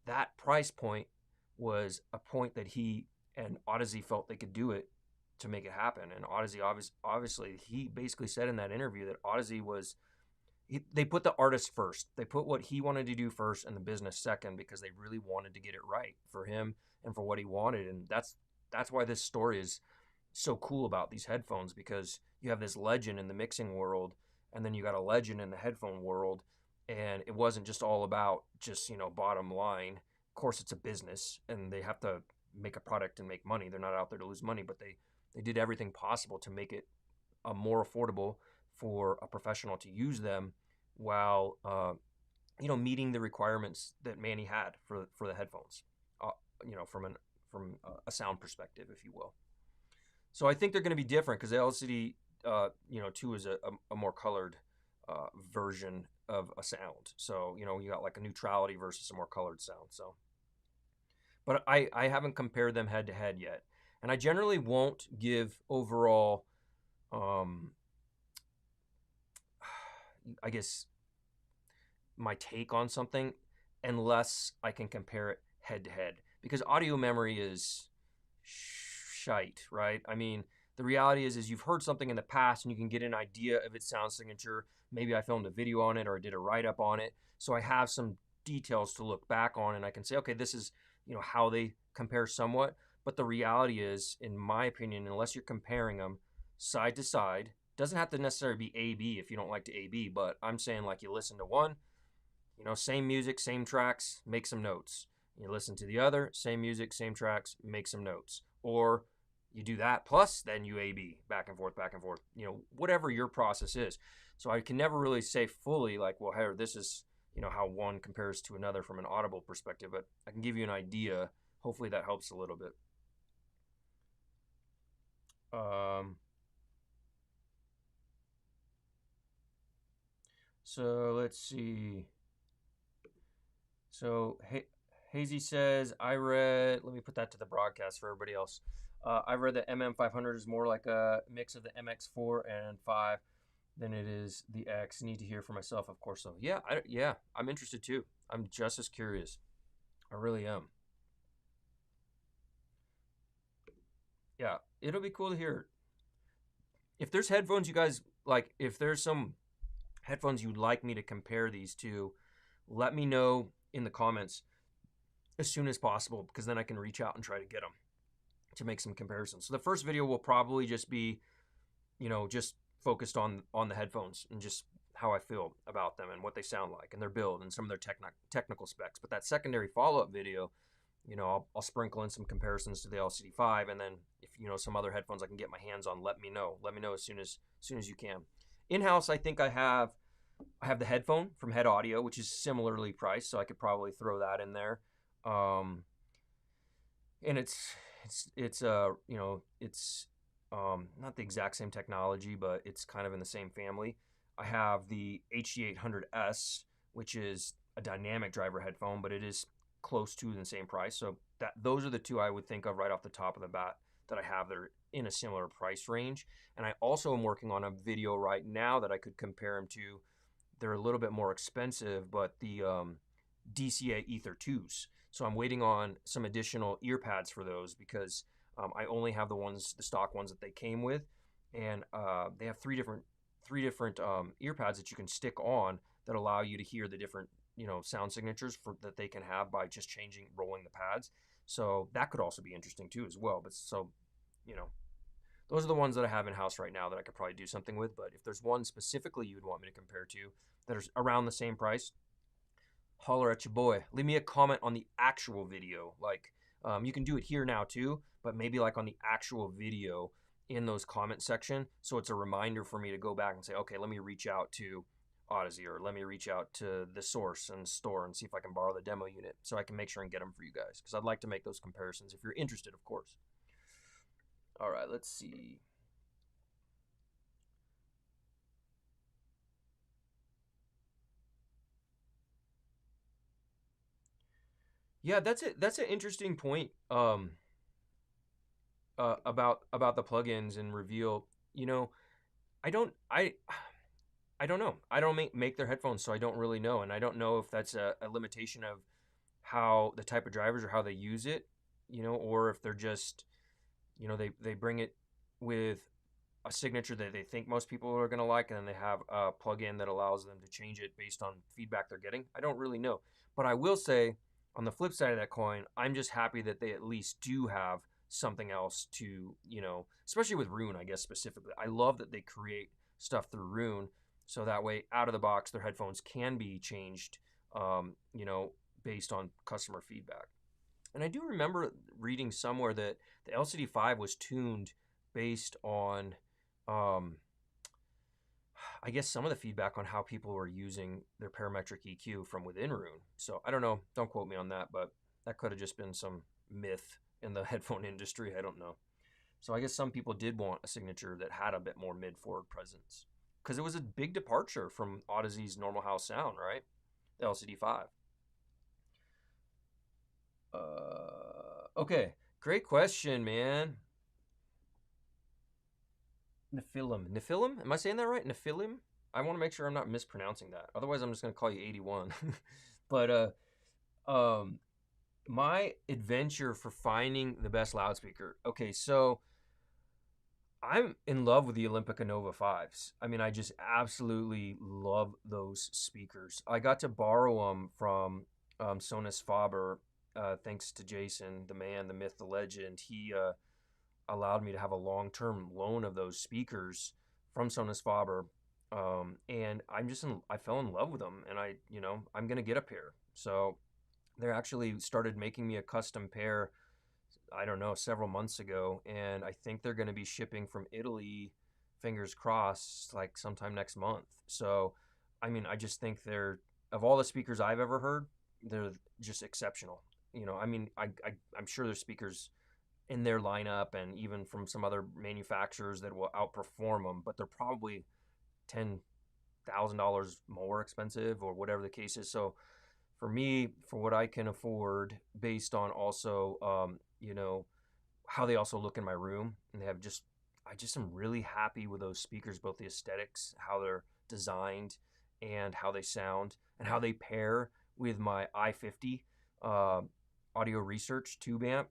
A: that price point was a point that he and Audeze felt they could do it to make it happen. And Audeze, obviously, he basically said in that interview that Audeze they put the artist first. They put what he wanted to do first and the business second because they really wanted to get it right for him and for what he wanted. And that's why this story is so cool about these headphones, because you have this legend in the mixing world and then you got a legend in the headphone world, and it wasn't just all about just bottom line. Of course it's a business and they have to make a product and make money. They're not out there to lose money, but they did everything possible to make it more affordable for a professional to use them while meeting the requirements that Manny had for the headphones, from a sound perspective, if you will. So I think they're going to be different because the LCD 2 is a more colored version of a sound. So you got like a neutrality versus a more colored sound. So, but I haven't compared them head to head yet, and I generally won't give overall I guess my take on something unless I can compare it head to head, because audio memory is shite, right? I mean, the reality is you've heard something in the past and you can get an idea of its sound signature. Maybe I filmed a video on it or I did a write-up on it, so I have some details to look back on and I can say, okay, this is how they compare somewhat. But the reality is, in my opinion, unless you're comparing them side to side, Doesn't have to necessarily be A/B if you don't like to A/B, but I'm saying like you listen to one, you know, same music, same tracks, make some notes. You listen to the other, same music, same tracks, make some notes. Or you do that plus then you A/B, back and forth, you know, whatever your process is. So I can never really say fully like, well, hey, this is, you know, how one compares to another from an audible perspective, but I can give you an idea. Hopefully that helps a little bit. So let's see. So Hazy says, I read, let me put that to the broadcast for everybody else. I read that MM500 is more like a mix of the MX4 and 5 than it is the X. Need to hear for myself, of course. So yeah, I'm interested too. I'm just as curious. I really am. Yeah, it'll be cool to hear. If there's headphones you guys like, if there's some headphones you'd like me to compare these to, let me know in the comments as soon as possible, because then I can reach out and try to get them to make some comparisons. So the first video will probably just be, you know, just focused on the headphones and just how I feel about them and what they sound like and their build and some of their technical specs. But that secondary follow-up video, you know, I'll sprinkle in some comparisons to the LCD5, and then if you know some other headphones I can get my hands on, let me know. Let me know as soon as you can. In-house, I think I have the headphone from Head Audio, which is similarly priced, so I could probably throw that in there. And it's you know, it's not the exact same technology, but it's kind of in the same family. I have the HD800S, which is a dynamic driver headphone, but it is close to the same price. So those are the two I would think of right off the top of the bat that I have that are in a similar price range. And I also am working on a video right now that I could compare them to. They're a little bit more expensive, but the DCA Ether 2s. So I'm waiting on some additional ear pads for those because I only have the stock ones that they came with, and they have three different ear pads that you can stick on that allow you to hear the different, you know, sound signatures that they can have by just rolling the pads. So that could also be interesting too as well. But so, you know, those are the ones that I have in house right now that I could probably do something with. But if there's one specifically you would want me to compare to that is around the same price, holler at your boy. Leave me a comment on the actual video. Like, you can do it here now too, but maybe like on the actual video in those comment section, so it's a reminder for me to go back and say, okay, let me reach out to Audeze, or let me reach out to the source and store and see if I can borrow the demo unit so I can make sure and get them for you guys, because I'd like to make those comparisons if you're interested, of course. All right, let's see. Yeah, that's it. That's an interesting point. About the plugins and Reveal. You know, I don't know. I don't make their headphones, so I don't really know, and I don't know if that's a limitation of how the type of drivers or how they use it, you know, or if they're just, you know, they bring it with a signature that they think most people are going to like, and then they have a plugin that allows them to change it based on feedback they're getting. I don't really know, but I will say on the flip side of that coin, I'm just happy that they at least do have something else to, you know, especially with Rune, I guess specifically. I love that they create stuff through Rune, so that way out of the box their headphones can be changed, you know, based on customer feedback. And I do remember reading somewhere that the LCD5 was tuned based on, I guess, some of the feedback on how people were using their parametric EQ from within Rune. So I don't know. Don't quote me on that, but that could have just been some myth in the headphone industry. I don't know. So I guess some people did want a signature that had a bit more mid-forward presence, because it was a big departure from Audeze's normal house sound, right? The LCD5. Okay, great question, man. Nephilim? Am I saying that right? Nephilim? I want to make sure I'm not mispronouncing that. Otherwise, I'm just going to call you 81. But my adventure for finding the best loudspeaker. Okay, so I'm in love with the Olympica Nova 5s. I mean, I just absolutely love those speakers. I got to borrow them from Sonus Faber, thanks to Jason, the man, the myth, the legend. He allowed me to have a long-term loan of those speakers from Sonus Faber, and I fell in love with them, and I'm gonna get a pair. So they actually started making me a custom pair, I don't know, several months ago, and I think they're going to be shipping from Italy, fingers crossed, like sometime next month. So, I mean, I just think they're, of all the speakers I've ever heard, they're just exceptional. I mean, I'm sure there's speakers in their lineup and even from some other manufacturers that will outperform them, but they're probably $10,000 more expensive or whatever the case is. So, for me, for what I can afford, based on also, how they also look in my room, and I just am really happy with those speakers, both the aesthetics, how they're designed, and how they sound, and how they pair with my i50 uh, audio research tube amp.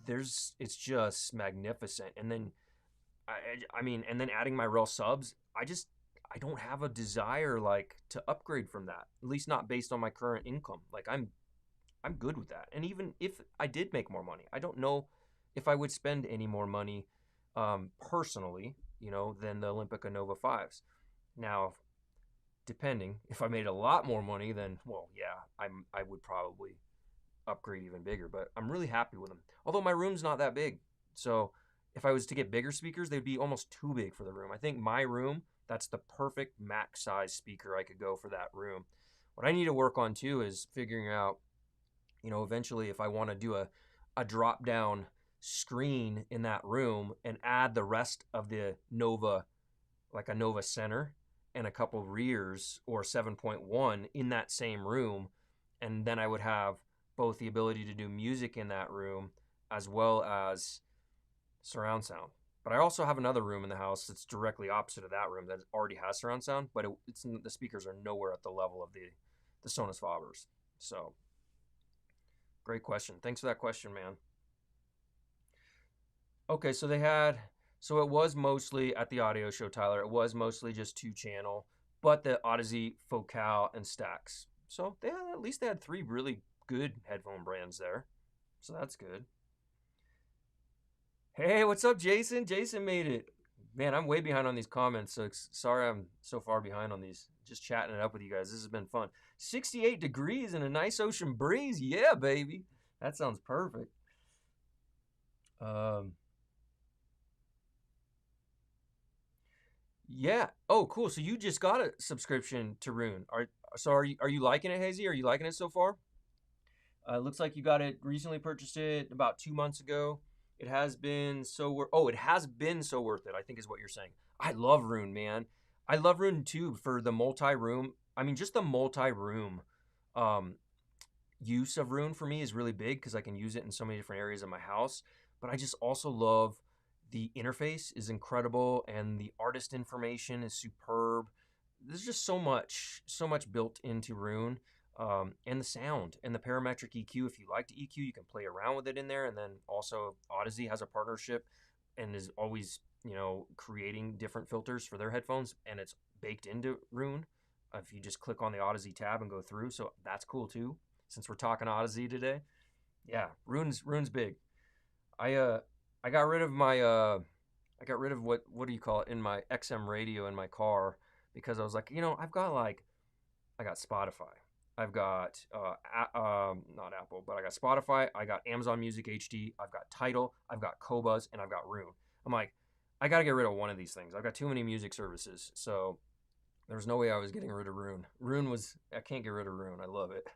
A: It's just magnificent. And then, I mean, and then adding my raw subs, I don't have a desire like to upgrade from that. At least not based on my current income. Like I'm good with that. And even if I did make more money, I don't know if I would spend any more money personally, than the Olympica Nova 5s. Now, depending, if I made a lot more money, then well, yeah, I would probably upgrade even bigger. But I'm really happy with them. Although my room's not that big, so if I was to get bigger speakers, they'd be almost too big for the room. I think my room, that's the perfect max size speaker I could go for that room. What I need to work on too is figuring out, eventually if I want to do a drop down screen in that room and add the rest of the Nova, like a Nova center and a couple rears or 7.1 in that same room. And then I would have both the ability to do music in that room as well as surround sound. But I also have another room in the house that's directly opposite of that room that already has surround sound, but the speakers are nowhere at the level of the Sonus Fabers. So, great question. Thanks for that question, man. Okay, so it was mostly at the audio show, Tyler. It was mostly just 2-channel, but the Audeze, Focal, and Stax. So at least they had 3 really good headphone brands there. So that's good. Hey, what's up, Jason? Jason made it. Man, I'm way behind on these comments, so sorry I'm so far behind on these. Just chatting it up with you guys. This has been fun. 68 degrees and a nice ocean breeze. Yeah, baby. That sounds perfect. Yeah. Oh, cool. So you just got a subscription to Rune. Are you liking it, Hazy? Are you liking it so far? Looks like you got it recently, purchased it about 2 months ago. It has been it has been so worth it, I think is what you're saying. I love Rune, man. I love Rune too for the multi-room. I mean, just the multi-room use of Rune for me is really big because I can use it in so many different areas of my house. But I just also love the interface is incredible and the artist information is superb. There's just so much built into Rune. And the sound and the parametric EQ. If you like to EQ, you can play around with it in there. And then also Audeze has a partnership and is always, creating different filters for their headphones, and it's baked into Rune. If you just click on the Audeze tab and go through, so that's cool too. Since we're talking Audeze today, yeah, Rune's big. I got rid of my what do you call it in my XM radio in my car because I was like, I got Spotify. I've got not Apple, but I got Spotify. I got Amazon Music HD. I've got Tidal. I've got Qobuz, and I've got Rune. I'm like, I got to get rid of one of these things. I've got too many music services, so there's no way I was getting rid of Rune. I can't get rid of Rune. I love it.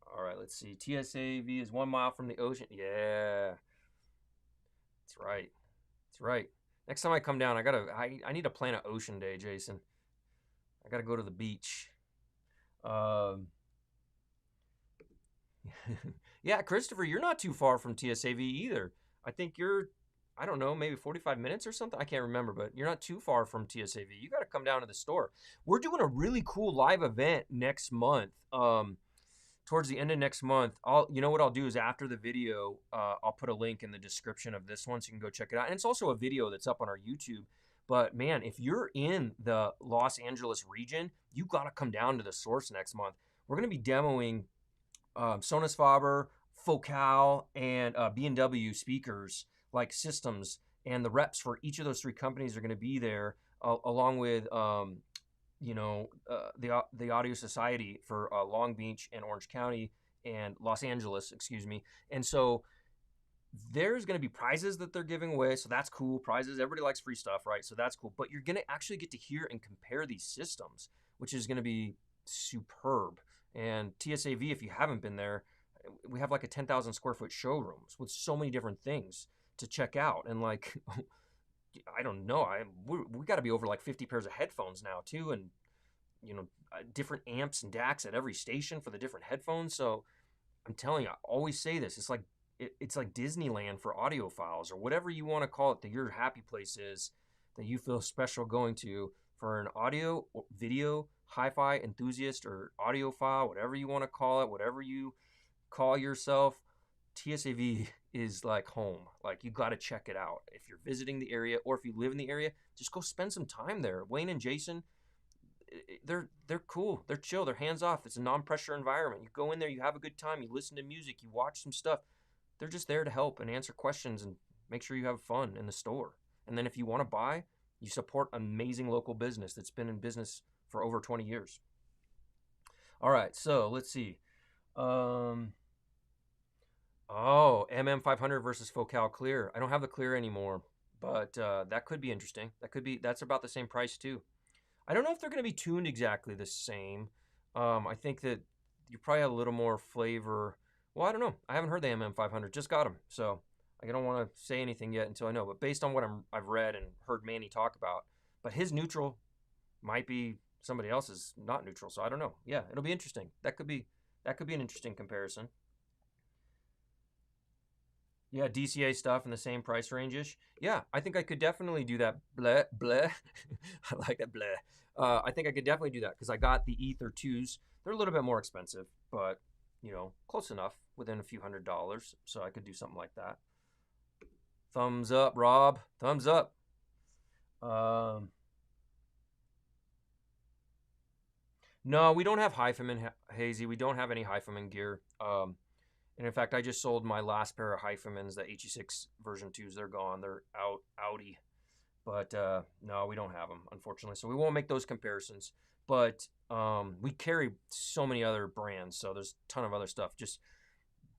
A: All right, let's see. TSAV is 1 mile from the ocean. Yeah, that's right. That's right. Next time I come down, I need to plan an ocean day, Jason. I gotta go to the beach. Yeah, Christopher, you're not too far from TSAV either. I think you're, I don't know, maybe 45 minutes or something. I can't remember, but you're not too far from TSAV. You got to come down to the store. We're doing a really cool live event next month. Towards the end of next month, what I'll do is after the video, I'll put a link in the description of this one so you can go check it out. And it's also a video that's up on our YouTube. But man, if you're in the Los Angeles region, you got to come down to the source next month. We're going to be demoing Sonus Faber, Focal, and B&W speakers, like systems and the reps for each of those 3 companies are going to be there, along with the Audio Society for Long Beach and Orange County and Los Angeles, excuse me. And so there's going to be prizes that they're giving away, so that's cool. Prizes, everybody likes free stuff, right? So that's cool. But you're going to actually get to hear and compare these systems, which is going to be superb. And TSAV, if you haven't been there, we have like a 10,000 square foot showrooms with so many different things to check out. And like, I don't know, we got to be over like 50 pairs of headphones now too, and different amps and DACs at every station for the different headphones. So I'm telling you, I always say this, it's like Disneyland for audiophiles, or whatever you want to call it, that your happy place is, that you feel special going to. For an audio or video hi-fi enthusiast or audiophile, whatever you want to call it, whatever you call yourself, TSAV is like home. Like, you got to check it out. If you're visiting the area, or if you live in the area, just go spend some time there. Wayne and Jason, they're cool, they're chill, they're hands off. It's a non-pressure environment. You go in there, you have a good time, you listen to music, you watch some stuff. They're just there to help and answer questions and make sure you have fun in the store. And then if you want to buy, you support amazing local business that's been in business for over 20 years. All right, so let's see. MM500 versus Focal Clear. I don't have the Clear anymore, but that could be interesting. That's about the same price too. I don't know if they're going to be tuned exactly the same. I think that you probably have a little more flavor. Well, I don't know. I haven't heard the MM500. Just got them, so I don't want to say anything yet until I know. But based on what I've read and heard Manny talk about, but his neutral might be somebody else's not neutral. So I don't know. Yeah, it'll be interesting. That could be an interesting comparison. Yeah, DCA stuff in the same price range-ish. Yeah, I think I could definitely do that. Bleh, bleh. I like that bleh. I think I could definitely do that because I got the Ether 2s. They're a little bit more expensive, but, close enough, within a few $100s. So I could do something like that. Thumbs up, Rob. Thumbs up. No, we don't have HiFi Hazy. We don't have any HiFi gear. And in fact, I just sold my last pair of HiFi, the HE6 version 2s. They're gone. They're outie. But no, we don't have them, unfortunately. So we won't make those comparisons. But we carry so many other brands. So there's a ton of other stuff. Just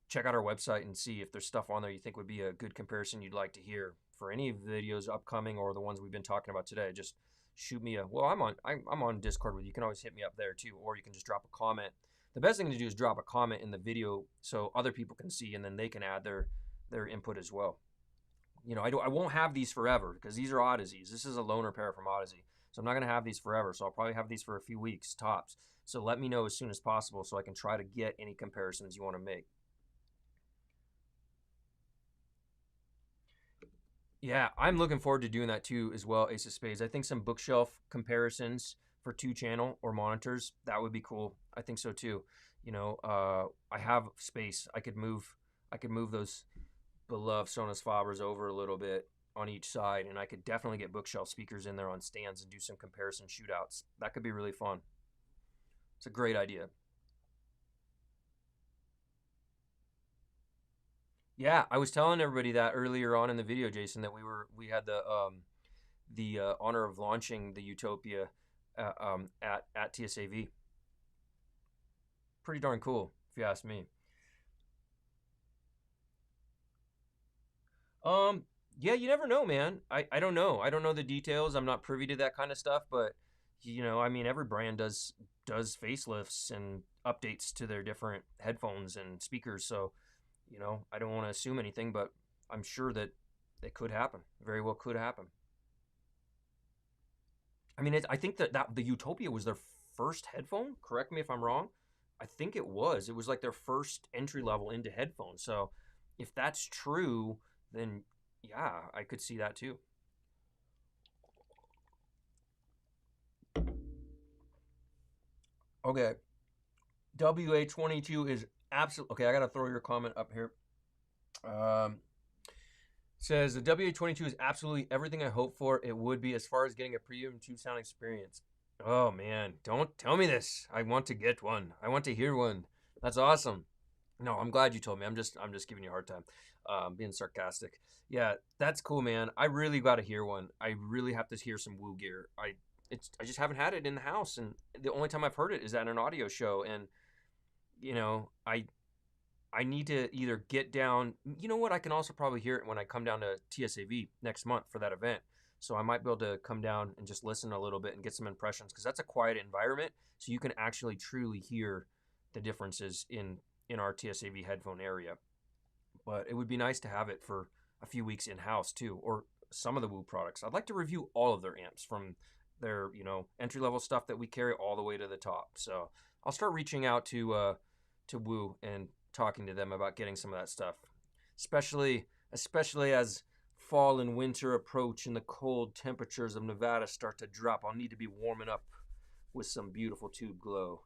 A: check out our website and see if there's stuff on there you think would be a good comparison you'd like to hear for any videos upcoming or the ones we've been talking about today. Just shoot me I'm on Discord with you. You can always hit me up there too, or you can just drop a comment. The best thing to do is drop a comment in the video so other people can see, and then they can add their input as well. I won't have these forever because these are Audezes. This is a loaner pair from Audeze. So I'm not going to have these forever. So I'll probably have these for a few weeks tops. So let me know as soon as possible so I can try to get any comparisons you want to make. Yeah, I'm looking forward to doing that too as well, Ace of Spades. I think some bookshelf comparisons for 2-channel or monitors, that would be cool. I think so too. I have space. I could move those beloved Sonos Fabras over a little bit on each side, and I could definitely get bookshelf speakers in there on stands and do some comparison shootouts. That could be really fun. It's a great idea. Yeah, I was telling everybody that earlier on in the video, Jason, that we had the honor of launching the Utopia at TSAV. Pretty darn cool, if you ask me. Yeah, you never know, man. I don't know. I don't know the details. I'm not privy to that kind of stuff, but every brand does facelifts and updates to their different headphones and speakers. So, I don't want to assume anything, but I'm sure that it could happen. Very well could happen. I think that the Utopia was their first headphone. Correct me if I'm wrong. I think it was. It was like their first entry level into headphones. So if that's true, then yeah, I could see that too. Okay. WA22 is absolutely okay. I gotta throw your comment up here. Says the WA22 is absolutely everything I hoped for it would be as far as getting a premium tube sound experience. Oh man, don't tell me this. I want to get one. I want to hear one. That's awesome. No, I'm glad you told me. I'm just giving you a hard time. Being sarcastic. Yeah, that's cool, man. I really got to hear one. I really have to hear some Woo gear. I just haven't had it in the house, and the only time I've heard it is at an audio show. And you know, I need to either get down. You know what? I can also probably hear it when I come down to TSAV next month for that event. So I might be able to come down and just listen a little bit and get some impressions, because that's a quiet environment, so you can actually truly hear the differences in our TSAV headphone area. But it would be nice to have it for a few weeks in house too, or some of the Woo products. I'd like to review all of their amps, from their entry level stuff that we carry all the way to the top. So I'll start reaching out to Woo and talking to them about getting some of that stuff, especially as fall and winter approach and the cold temperatures of Nevada start to drop. I'll need to be warming up with some beautiful Tube Glow.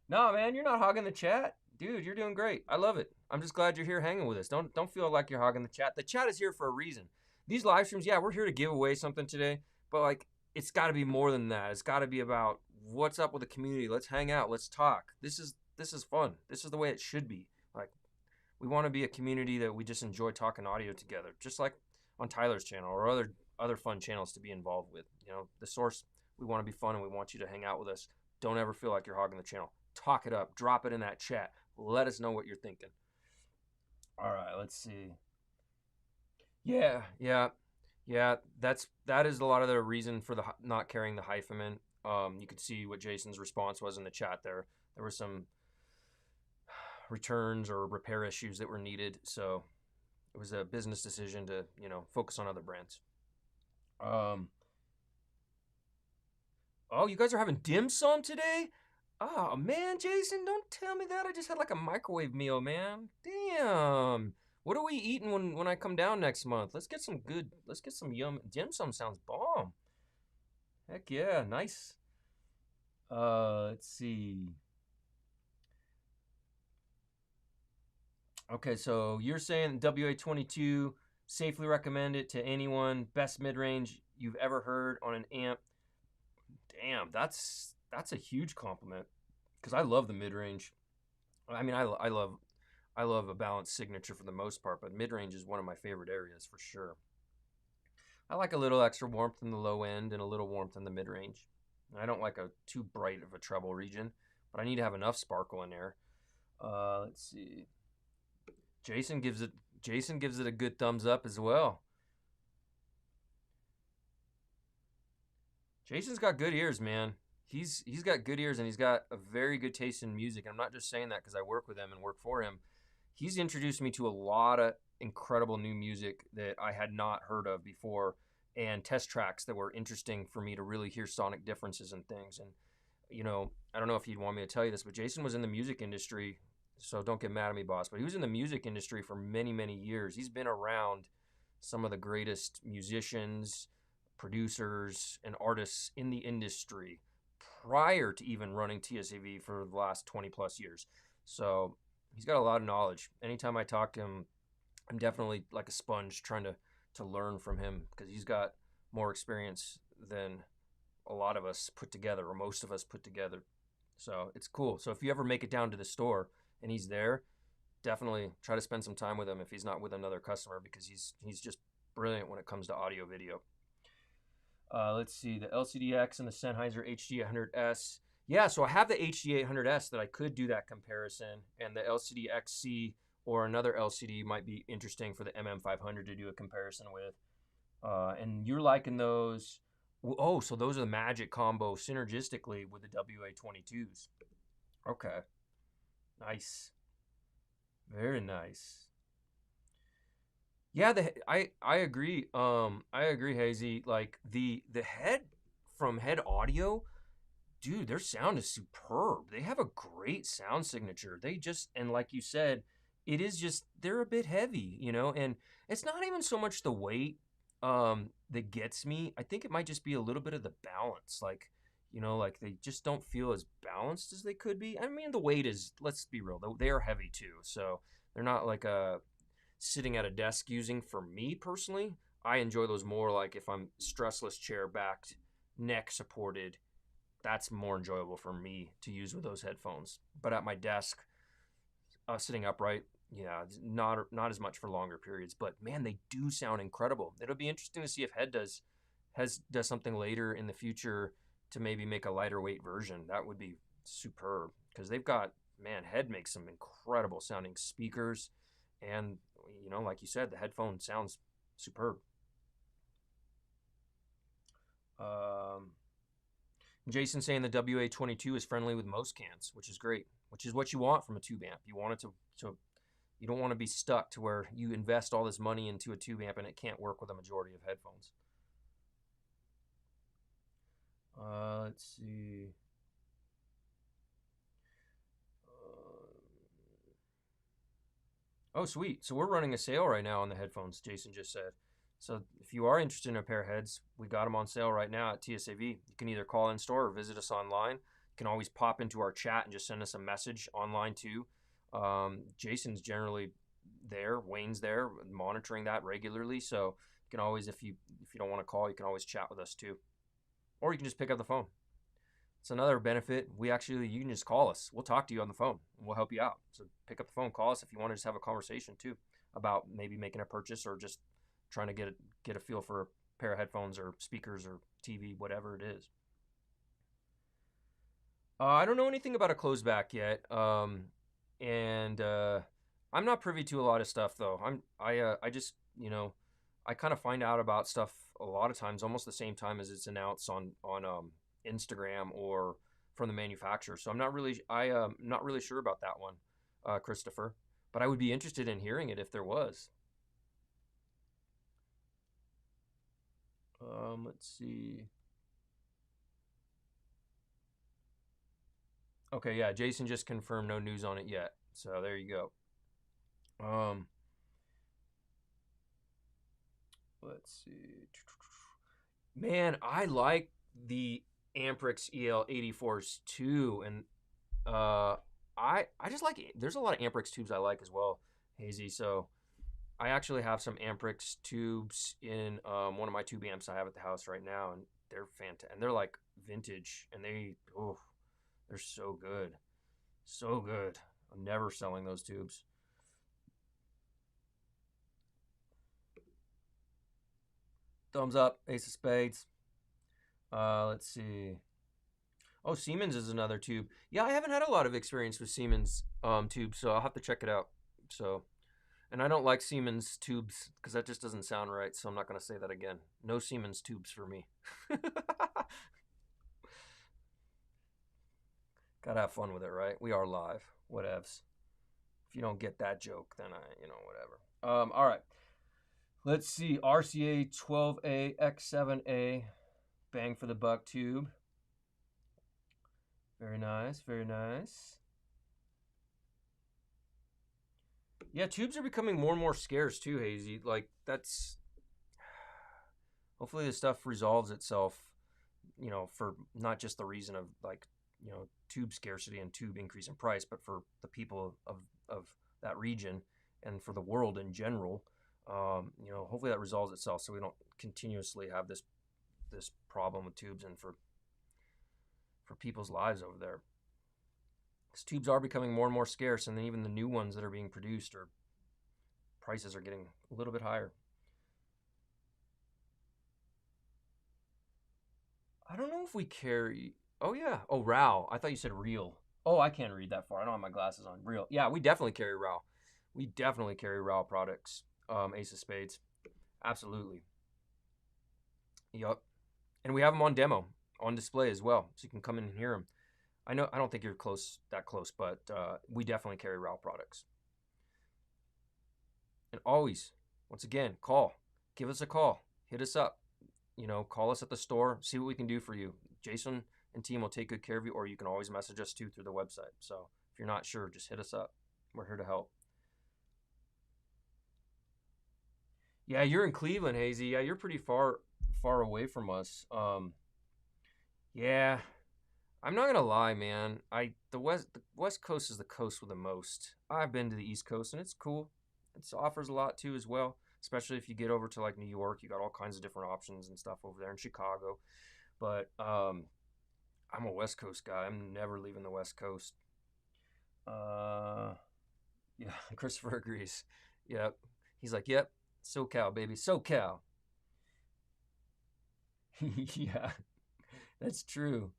A: No, man, you're not hogging the chat. Dude, you're doing great. I love it. I'm just glad you're here hanging with us. Don't feel like you're hogging the chat. The chat is here for a reason. These live streams, yeah, we're here to give away something today, but like, it's got to be more than that. It's got to be about what's up with the community. Let's hang out. Let's talk. This is fun. This is the way it should be. Like, we want to be a community that we just enjoy talking audio together, just like on Tyler's channel or other fun channels to be involved with. The source, we want to be fun and we want you to hang out with us. Don't ever feel like you're hogging the channel. Talk it up. Drop it in that chat. Let us know what you're thinking. All right, let's see. Yeah. That is a lot of the reason for the not carrying the HiFi. You could see what Jason's response was in the chat there. There were some returns or repair issues that were needed, so it was a business decision to focus on other brands. Oh, you guys are having dim sum today? Oh man, Jason, don't tell me that. I just had like a microwave meal, man. Damn. What are we eating when I come down next month? Let's get some yum. Dim sum sounds bomb. Heck yeah, nice. Let's see. Okay, so you're saying WA22, safely recommend it to anyone. Best mid-range you've ever heard on an amp. Damn, that's a huge compliment, because I love the mid-range. I mean, I love a balanced signature for the most part, but mid-range is one of my favorite areas for sure. I like a little extra warmth in the low end and a little warmth in the mid-range. I don't like a too bright of a treble region, but I need to have enough sparkle in there. Let's see. Jason gives it a good thumbs up as well. Jason's got good ears, man. He's got good ears, and he's got a very good taste in music. And I'm not just saying that because I work with him and work for him. He's introduced me to a lot of incredible new music that I had not heard of before, and test tracks that were interesting for me to really hear sonic differences and things. And I don't know if you'd want me to tell you this, but Jason was in the music industry, so don't get mad at me, boss, but he was in the music industry for many, many years. He's been around some of the greatest musicians, producers, and artists in the industry prior to even running TSAV for the last 20 plus years. So he's got a lot of knowledge. Anytime I talk to him, I'm definitely like a sponge trying to learn from him, because he's got more experience than a lot of us put together, or most of us put together. So it's cool. So if you ever make it down to the store and he's there, definitely try to spend some time with him if he's not with another customer, because he's just brilliant when it comes to audio video. Let's see, the LCD-X and the Sennheiser HD800S. Yeah, so I have the HD800S that I could do that comparison, and the LCD-XC or another LCD might be interesting for the MM500 to do a comparison with. And you're liking those. Oh, so those are the magic combo synergistically with the WA22s. Okay. Nice. Very nice. Yeah, I agree. I agree, Hazy. Like the head from Head Audio, dude, their sound is superb. They have a great sound signature. And like you said, it is just, they're a bit heavy, and it's not even so much the weight that gets me. I think it might just be a little bit of the balance. Like, like they just don't feel as balanced as they could be. I mean, the weight is, let's be real, they are heavy too. So they're not like sitting at a desk using. For me personally, I enjoy those more like if I'm stressless chair backed, neck supported. That's more enjoyable for me to use with those headphones. But at my desk, sitting upright, Yeah, not as much for longer periods, but man, they do sound incredible. It'll be interesting to see if does something later in the future to maybe make a lighter weight version. That would be superb because they've got, man, Head makes some incredible sounding speakers, and like you said, the headphone sounds superb. Um, Jason saying the WA22 is friendly with most cans, which is great, which is what you want from a tube amp. You want it to you don't want to be stuck to where you invest all this money into a tube amp and it can't work with a majority of headphones. Let's see. Oh, sweet. So we're running a sale right now on the headphones, Jason just said. So if you are interested in a pair of heads, we got them on sale right now at TSAV. You can either call in store or visit us online. You can always pop into our chat and just send us a message online too. Jason's generally there, Wayne's there, monitoring that regularly. So you can always, if you don't want to call, you can always chat with us too, or you can just pick up the phone. It's another benefit. You can just call us. We'll talk to you on the phone and we'll help you out. So pick up the phone, call us if you want to just have a conversation too about maybe making a purchase or just trying to get a feel for a pair of headphones or speakers or TV, whatever it is. I don't know anything about a closed back yet, and I'm not privy to a lot of stuff though. I just I kind of find out about stuff a lot of times almost the same time as it's announced on Instagram or from the manufacturer. So I'm not really sure about that one, Christopher. But I would be interested in hearing it if there was. Let's see. Okay, yeah, Jason just confirmed no news on it yet. So there you go. Let's see. Man, I like the Amprix EL84s too, and I just like, there's a lot of Amprix tubes I like as well, Hazy. So I actually have some Amprix tubes in one of my tube amps I have at the house right now, and they're fantastic. And they're like vintage, and they're so good, so good. I'm never selling those tubes. Thumbs up, Ace of Spades. Let's see. Oh, Siemens is another tube. Yeah, I haven't had a lot of experience with Siemens tubes, so I'll have to check it out. So, and I don't like Siemens tubes because that just doesn't sound right. So I'm not going to say that again. No Siemens tubes for me. Gotta have fun with it, right? We are live. Whatevs. If you don't get that joke, then whatever. All right. Let's see. RCA 12A X7A. Bang for the buck tube. Very nice, very nice. Yeah, tubes are becoming more and more scarce too, Hazy. Like, that's... Hopefully this stuff resolves itself, for not just the reason of, like, tube scarcity and tube increase in price, but for the people of that region and for the world in general. Hopefully that resolves itself so we don't continuously have this problem with tubes and for people's lives over there. Because tubes are becoming more and more scarce, and then even the new ones that are being produced prices are getting a little bit higher. I don't know if we carry... Oh, yeah. Oh, RAL. I thought you said real. Oh, I can't read that far. I don't have my glasses on. Real. Yeah, we definitely carry RAL. We definitely carry RAL products. Ace of Spades. Absolutely. Yup. And we have them on demo, on display as well, so you can come in and hear them. I don't think you're that close, but we definitely carry RAL products. And always, once again, call. Give us a call. Hit us up. Call us at the store. See what we can do for you. Jason and team will take good care of you, or you can always message us too through the website. So if you're not sure, just hit us up. We're here to help. Yeah, you're in Cleveland, Hazy. Yeah, you're pretty far away from us. Yeah, I'm not gonna lie, man. The West Coast is the coast with the most. I've been to the East Coast and it's cool. It offers a lot too as well, especially if you get over to like New York. You got all kinds of different options and stuff over there in Chicago. But I'm a West Coast guy. I'm never leaving the West Coast. Yeah, Christopher agrees. Yep. He's like, yep, SoCal, baby, SoCal. Yeah, that's true.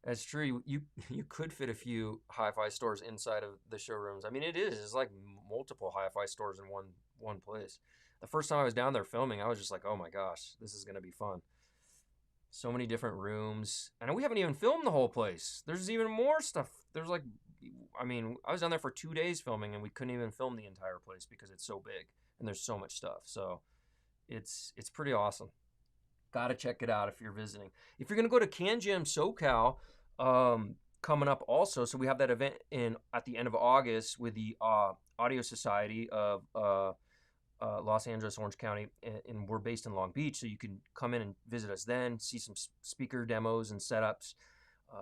A: That's true. You could fit a few hi-fi stores inside of the showrooms. I mean, it is. It's like multiple hi-fi stores in one place. The first time I was down there filming, I was just like, "Oh my gosh, this is gonna be fun." So many different rooms, and we haven't even filmed the whole place. There's even more stuff. There's like, I mean, I was down there for 2 days filming, and we couldn't even film the entire place because it's so big and there's so much stuff. So it's pretty awesome. Gotta check it out if you're visiting. If you're gonna go to Can Jam SoCal, coming up also, so we have that event in at the end of August with the Audio Society of Los Angeles, Orange County, and we're based in Long Beach, so you can come in and visit us then, see some speaker demos and setups.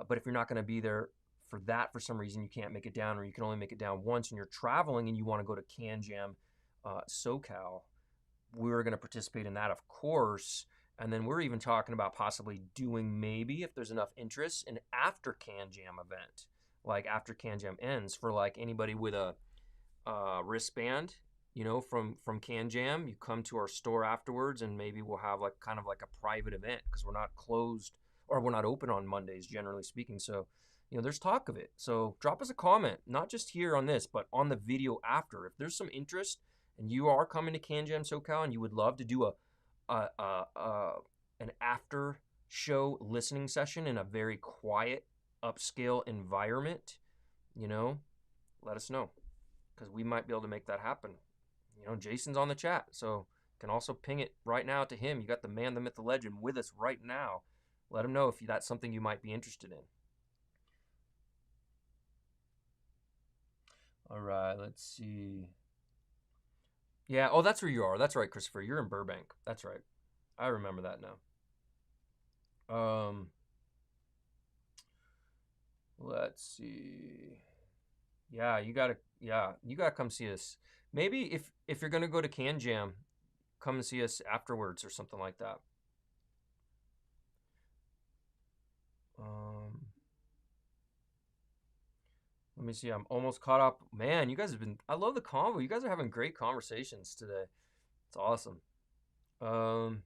A: But if you're not going to be there for that for some reason, you can't make it down, or you can only make it down once, and you're traveling and you want to go to Can Jam SoCal, we're going to participate in that, of course. And then we're even talking about possibly doing, maybe if there's enough interest, an after Can Jam event, like after Can Jam ends, for like anybody with a wristband, from Can Jam. You come to our store afterwards, and maybe we'll have like kind of like a private event because we're not closed, or we're not open on Mondays, generally speaking. So, there's talk of it. So drop us a comment, not just here on this, but on the video after. If there's some interest and you are coming to Can Jam SoCal and you would love to do an after show listening session in a very quiet, upscale environment, you know, let us know because we might be able to make that happen. Jason's on the chat, so can also ping it right now to him. You got the man, the myth, the legend with us right now. Let him know if that's something you might be interested in. All right, let's see. Yeah, oh, that's where you are. That's right, Christopher. You're in Burbank. That's right. I remember that now. Let's see. You gotta come see us. Maybe if you're gonna go to Can Jam, come and see us afterwards or something like that. Let me see. I'm almost caught up. Man, you guys have been. I love the convo. You guys are having great conversations today. It's awesome. I'm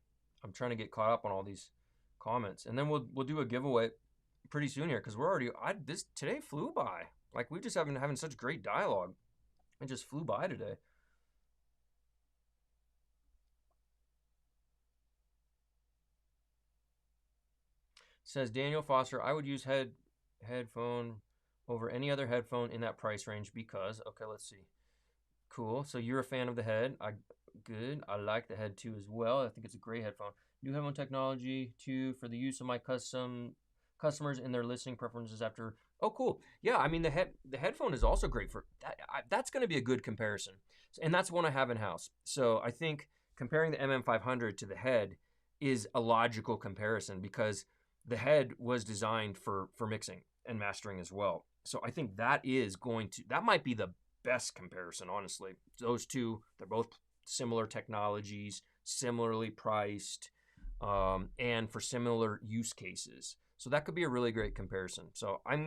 A: trying to get caught up on all these comments, and then we'll do a giveaway pretty soon here because we're already. This today flew by. Like we just haven't having such great dialogue. It just flew by today. Says Daniel Foster, I would use headphone over any other headphone in that price range because, okay, let's see. Cool. So you're a fan of the head. Good. I like the head too as well. I think it's a great headphone. New headphone technology too for the use of my customers in their listening preferences after. Oh, cool. Yeah, I mean the headphone is also great for that. That's going to be a good comparison, and that's one I have in house. So I think comparing the MM500 to the head is a logical comparison because the head was designed for mixing and mastering as well. So I think that might be the best comparison, honestly. Those two, they're both similar technologies, similarly priced, and for similar use cases. So that could be a really great comparison. So I'm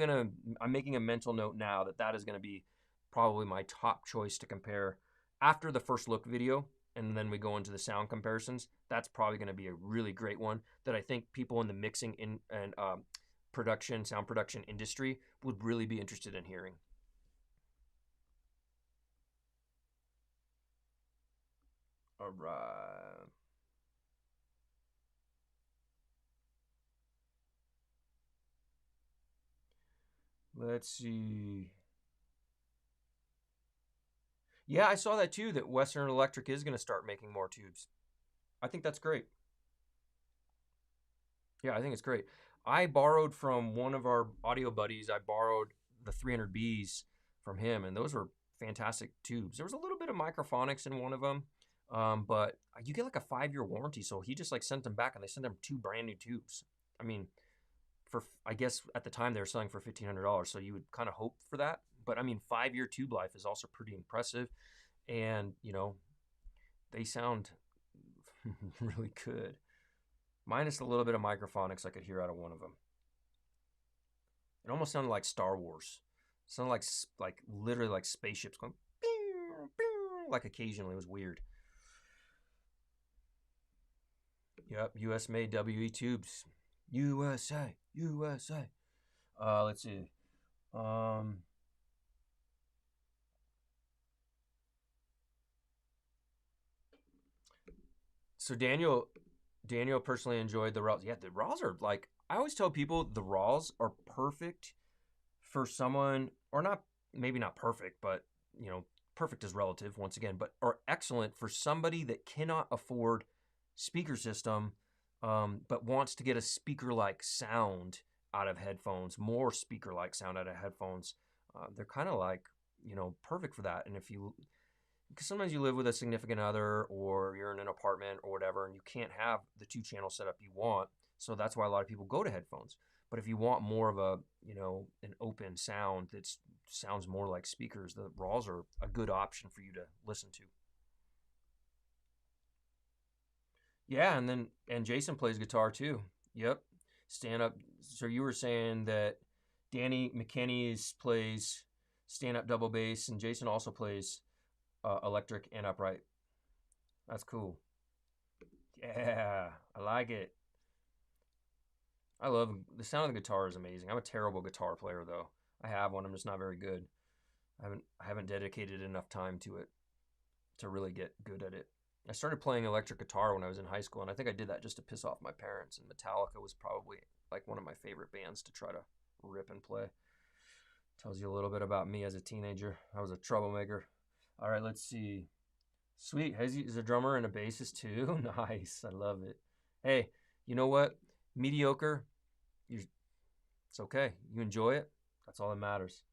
A: making a mental note now that is gonna be probably my top choice to compare after the first look video, and then we go into the sound comparisons. That's probably going to be a really great one that I think people in the mixing and sound production industry would really be interested in hearing. All right. Let's see. Yeah, I saw that too, that Western Electric is going to start making more tubes. I think that's great. Yeah, I think it's great. I borrowed from one of our audio buddies, I borrowed the 300Bs from him, and those were fantastic tubes. There was a little bit of microphonics in one of them, but you get like a 5-year warranty, so he just like sent them back, and they sent them 2 brand new tubes. I mean, I guess at the time they were selling for $1,500, so you would kind of hope for that. But I mean, 5-year tube life is also pretty impressive, and they sound really good. Minus a little bit of microphonics I could hear out of one of them. It almost sounded like Star Wars. It sounded like literally like spaceships going. like occasionally. It was weird. Yep, US made WE tubes. USA, USA. Let's see. So Daniel personally enjoyed the raws. Yeah, the raws are like, I always tell people the raws are perfect for someone, or not, maybe not perfect, but you know, perfect is relative once again, but are excellent for somebody that cannot afford speaker system, but wants to get a speaker-like sound out of headphones, more speaker-like sound out of headphones. They're kind of like, you know, perfect for that. And if you, because sometimes you live with a significant other or you're in an apartment or whatever, and you can't have the 2-channel setup you want. So that's why a lot of people go to headphones. But if you want more of a, you know, an open sound that sounds more like speakers, the raws are a good option for you to listen to. Yeah, and Jason plays guitar too. Yep. Stand up. So you were saying that Danny McKinney plays stand up double bass, and Jason also plays electric and upright. That's cool. Yeah, I like it. I love the sound of the guitar is amazing. I'm a terrible guitar player though. I have one. I'm just not very good. I haven't dedicated enough time to it to really get good at it. I started playing electric guitar when I was in high school, and I think I did that just to piss off my parents. And Metallica was probably like one of my favorite bands to try to rip and play. Tells you a little bit about me as a teenager. I was a troublemaker. All right, let's see. Sweet. Hezzy is a drummer and a bassist too. Nice. I love it. Hey, you know what? Mediocre. It's okay. You enjoy it. That's all that matters.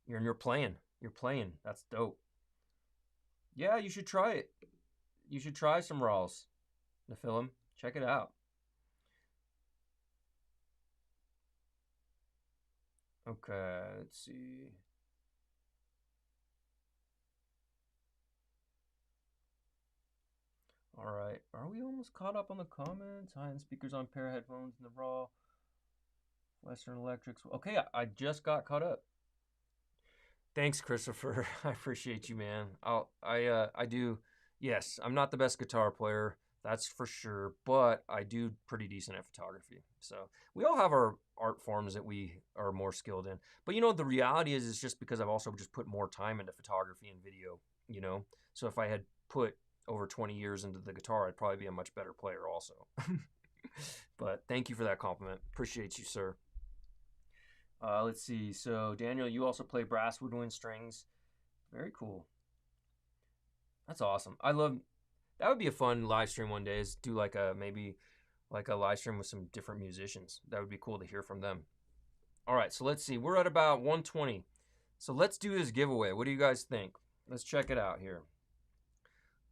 A: You're playing. You're playing. That's dope. Yeah, you should try it. You should try some raws, Nephilim. Check it out. Okay, let's see. All right, are we almost caught up on the comments? High-end speakers on pair headphones in the raw. Western Electrics. Okay, I just got caught up. Thanks, Christopher. I appreciate you, man. I do. Yes, I'm not the best guitar player, that's for sure, but I do pretty decent at photography. So we all have our art forms that we are more skilled in. But you know, the reality is, it's just because I've also just put more time into photography and video. You know, so if I had put over 20 years into the guitar, I'd probably be a much better player also. But thank you for that compliment. Appreciate you, sir. Let's see. So Daniel, you also play brass, woodwind, strings. Very cool. That's awesome. I love. That would be a fun live stream one day. Is do like a maybe like a live stream with some different musicians. That would be cool to hear from them. All right. So let's see. We're at about 120. So let's do this giveaway. What do you guys think? Let's check it out here.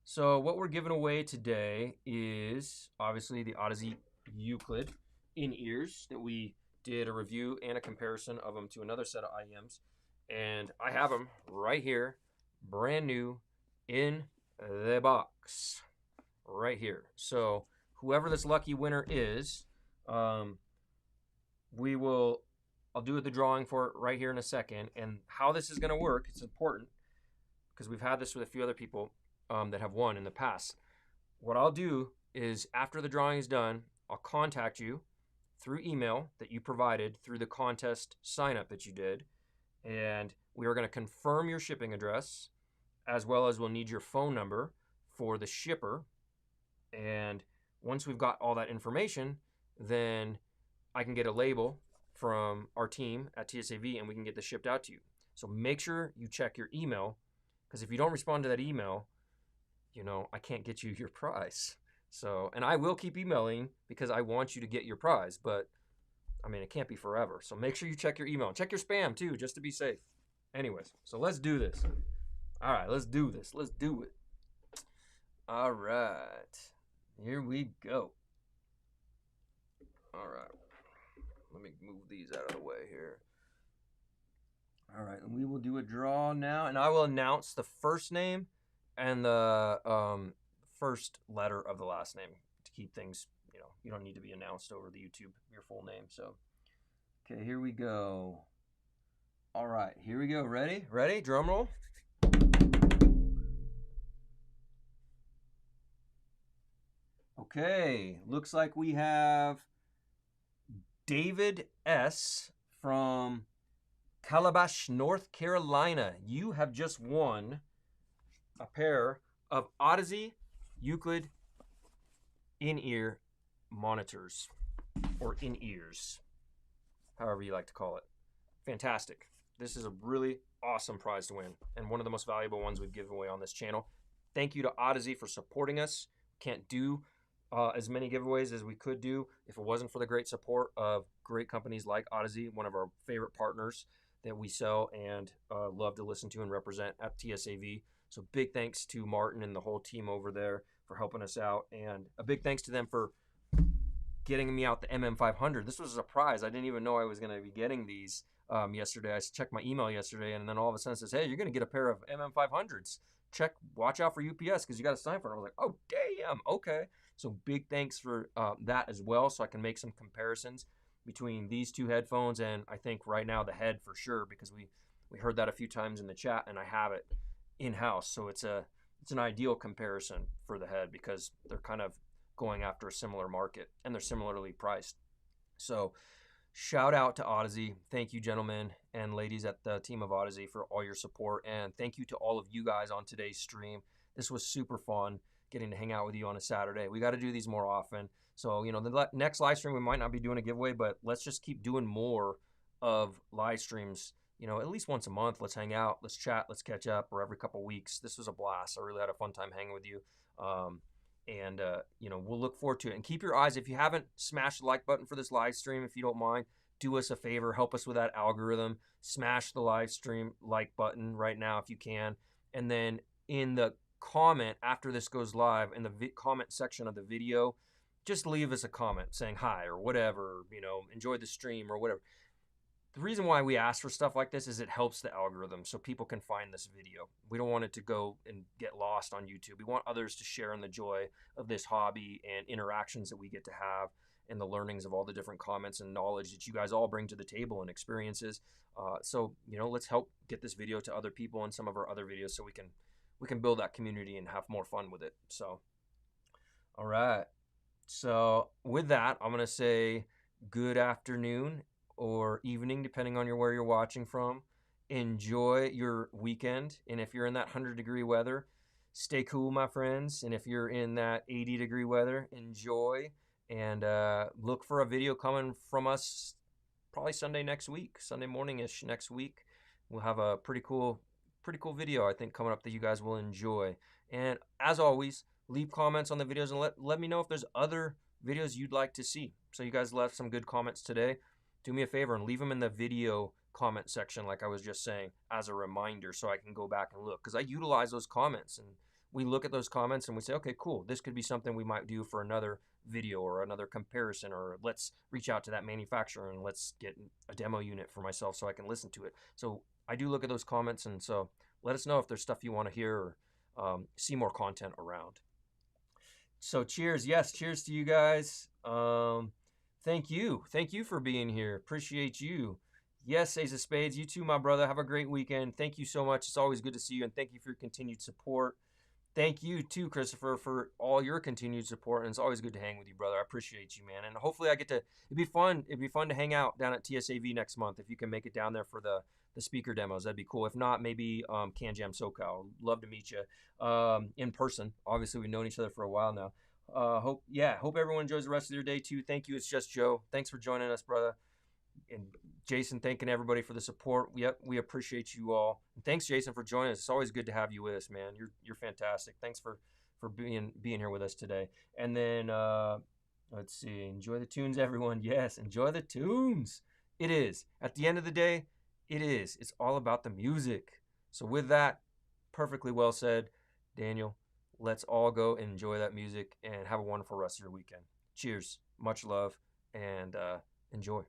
A: So what we're giving away today is obviously the Audeze Euclid In-Ears that we did a review and a comparison of them to another set of IEMs, and I have them right here, brand new in the box right here. So whoever this lucky winner is, I'll do the drawing for it right here in a second. And how this is going to work, it's important because we've had this with a few other people that have won in the past. What I'll do is, after the drawing is done, I'll contact you through email that you provided through the contest sign up that you did, and we are going to confirm your shipping address, as well as we'll need your phone number for the shipper. And once we've got all that information, then I can get a label from our team at TSAV and we can get this shipped out to you. So make sure you check your email, because if you don't respond to that email, you know, I can't get you your prize. So, and I will keep emailing because I want you to get your prize, but I mean, it can't be forever. So make sure you check your email. Check your spam too, just to be safe. Anyways, so let's do this. All right, let's do this. Let's do it. All right, here we go. All right, let me move these out of the way here. All right, and we will do a draw now, and I will announce the first name and the first letter of the last name to keep things, you know, you don't need to be announced over the YouTube your full name. So, okay, here we go. All right, here we go. Ready? Ready? Drum roll. Okay, looks like we have David S. from Calabash, North Carolina. You have just won a pair of Audeze Euclid In-Ear monitors, or in-ears, however you like to call it. Fantastic. This is a really awesome prize to win, and one of the most valuable ones we've given away on this channel. Thank you to Audeze for supporting us. Can't do as many giveaways as we could do if it wasn't for the great support of great companies like Audeze, one of our favorite partners that we sell and love to listen to and represent at TSAV. So big thanks to Martin and the whole team over there for helping us out, and a big thanks to them for getting me out the MM500. This was a surprise. I didn't even know I was going to be getting these yesterday. I checked my email yesterday, and then all of a sudden it says, hey, you're going to get a pair of MM500s. Watch out for UPS because you got to sign for it. I was like, oh, damn, okay. So big thanks for that as well, so I can make some comparisons between these two headphones and I think right now the head for sure, because we heard that a few times in the chat, and I have it in-house. So it's an ideal comparison for the head because they're kind of going after a similar market and they're similarly priced. So shout out to Audeze. Thank you, gentlemen and ladies at the team of Audeze, for all your support, and thank you to all of you guys on today's stream. This was super fun getting to hang out with you on a Saturday. We got to do these more often. So, you know, the next live stream we might not be doing a giveaway, but let's just keep doing more of live streams. You know, at least once a month. Let's hang out, let's chat, let's catch up, or every couple weeks. This was a blast. I really had a fun time hanging with you. You know, we'll look forward to it. And keep your eyes, if you haven't smashed the like button for this live stream, if you don't mind, do us a favor, help us with that algorithm. Smash the live stream like button right now if you can. And then in the comment after this goes live, in the comment section of the video, just leave us a comment saying hi or whatever, you know, enjoyed the stream or whatever. The reason why we ask for stuff like this is it helps the algorithm so people can find this video. We don't want it to go and get lost on YouTube. We want others to share in the joy of this hobby and interactions that we get to have, and the learnings of all the different comments and knowledge that you guys all bring to the table and experiences. So, you know, let's help get this video to other people and some of our other videos so we can build that community and have more fun with it. So, all right. So with that, I'm going to say good afternoon or evening, depending on where you're watching from. Enjoy your weekend. And if you're in that 100-degree weather, stay cool, my friends. And if you're in that 80-degree weather, enjoy. And look for a video coming from us probably Sunday morning-ish next week. We'll have a pretty cool video, I think, coming up that you guys will enjoy. And as always, leave comments on the videos and let me know if there's other videos you'd like to see. So you guys left some good comments today. Do me a favor and leave them in the video comment section, like I was just saying, as a reminder so I can go back and look. Because I utilize those comments, and we look at those comments and we say, okay, cool, this could be something we might do for another video or another comparison, or let's reach out to that manufacturer and let's get a demo unit for myself so I can listen to it. So I do look at those comments, and so let us know if there's stuff you want to hear or see more content around. So cheers. Yes, cheers to you guys. Thank you for being here. Appreciate you. Yes, Ace of Spades, you too, my brother. Have a great weekend. Thank you so much. It's always good to see you, and thank you for your continued support. Thank you too, Christopher, for all your continued support, and it's always good to hang with you, brother. I appreciate you, man. And hopefully I get to, it'd be fun to hang out down at TSAV next month. If you can make it down there for the speaker demos, that'd be cool. If not, maybe Can Jam SoCal. Love to meet you in person. Obviously, we've known each other for a while now. Hope everyone enjoys the rest of their day too. Thank you. It's just Joe. Thanks for joining us, brother. And Jason, thanking everybody for the support. Yep, we appreciate you all. And thanks, Jason, for joining us. It's always good to have you with us, man. You're fantastic. Thanks for being here with us today. And then let's see. Enjoy the tunes, everyone. Yes, enjoy the tunes. It is. At the end of the day, it is. It's all about the music. So with that, perfectly well said, Daniel. Let's all go and enjoy that music and have a wonderful rest of your weekend. Cheers. Much love, and enjoy.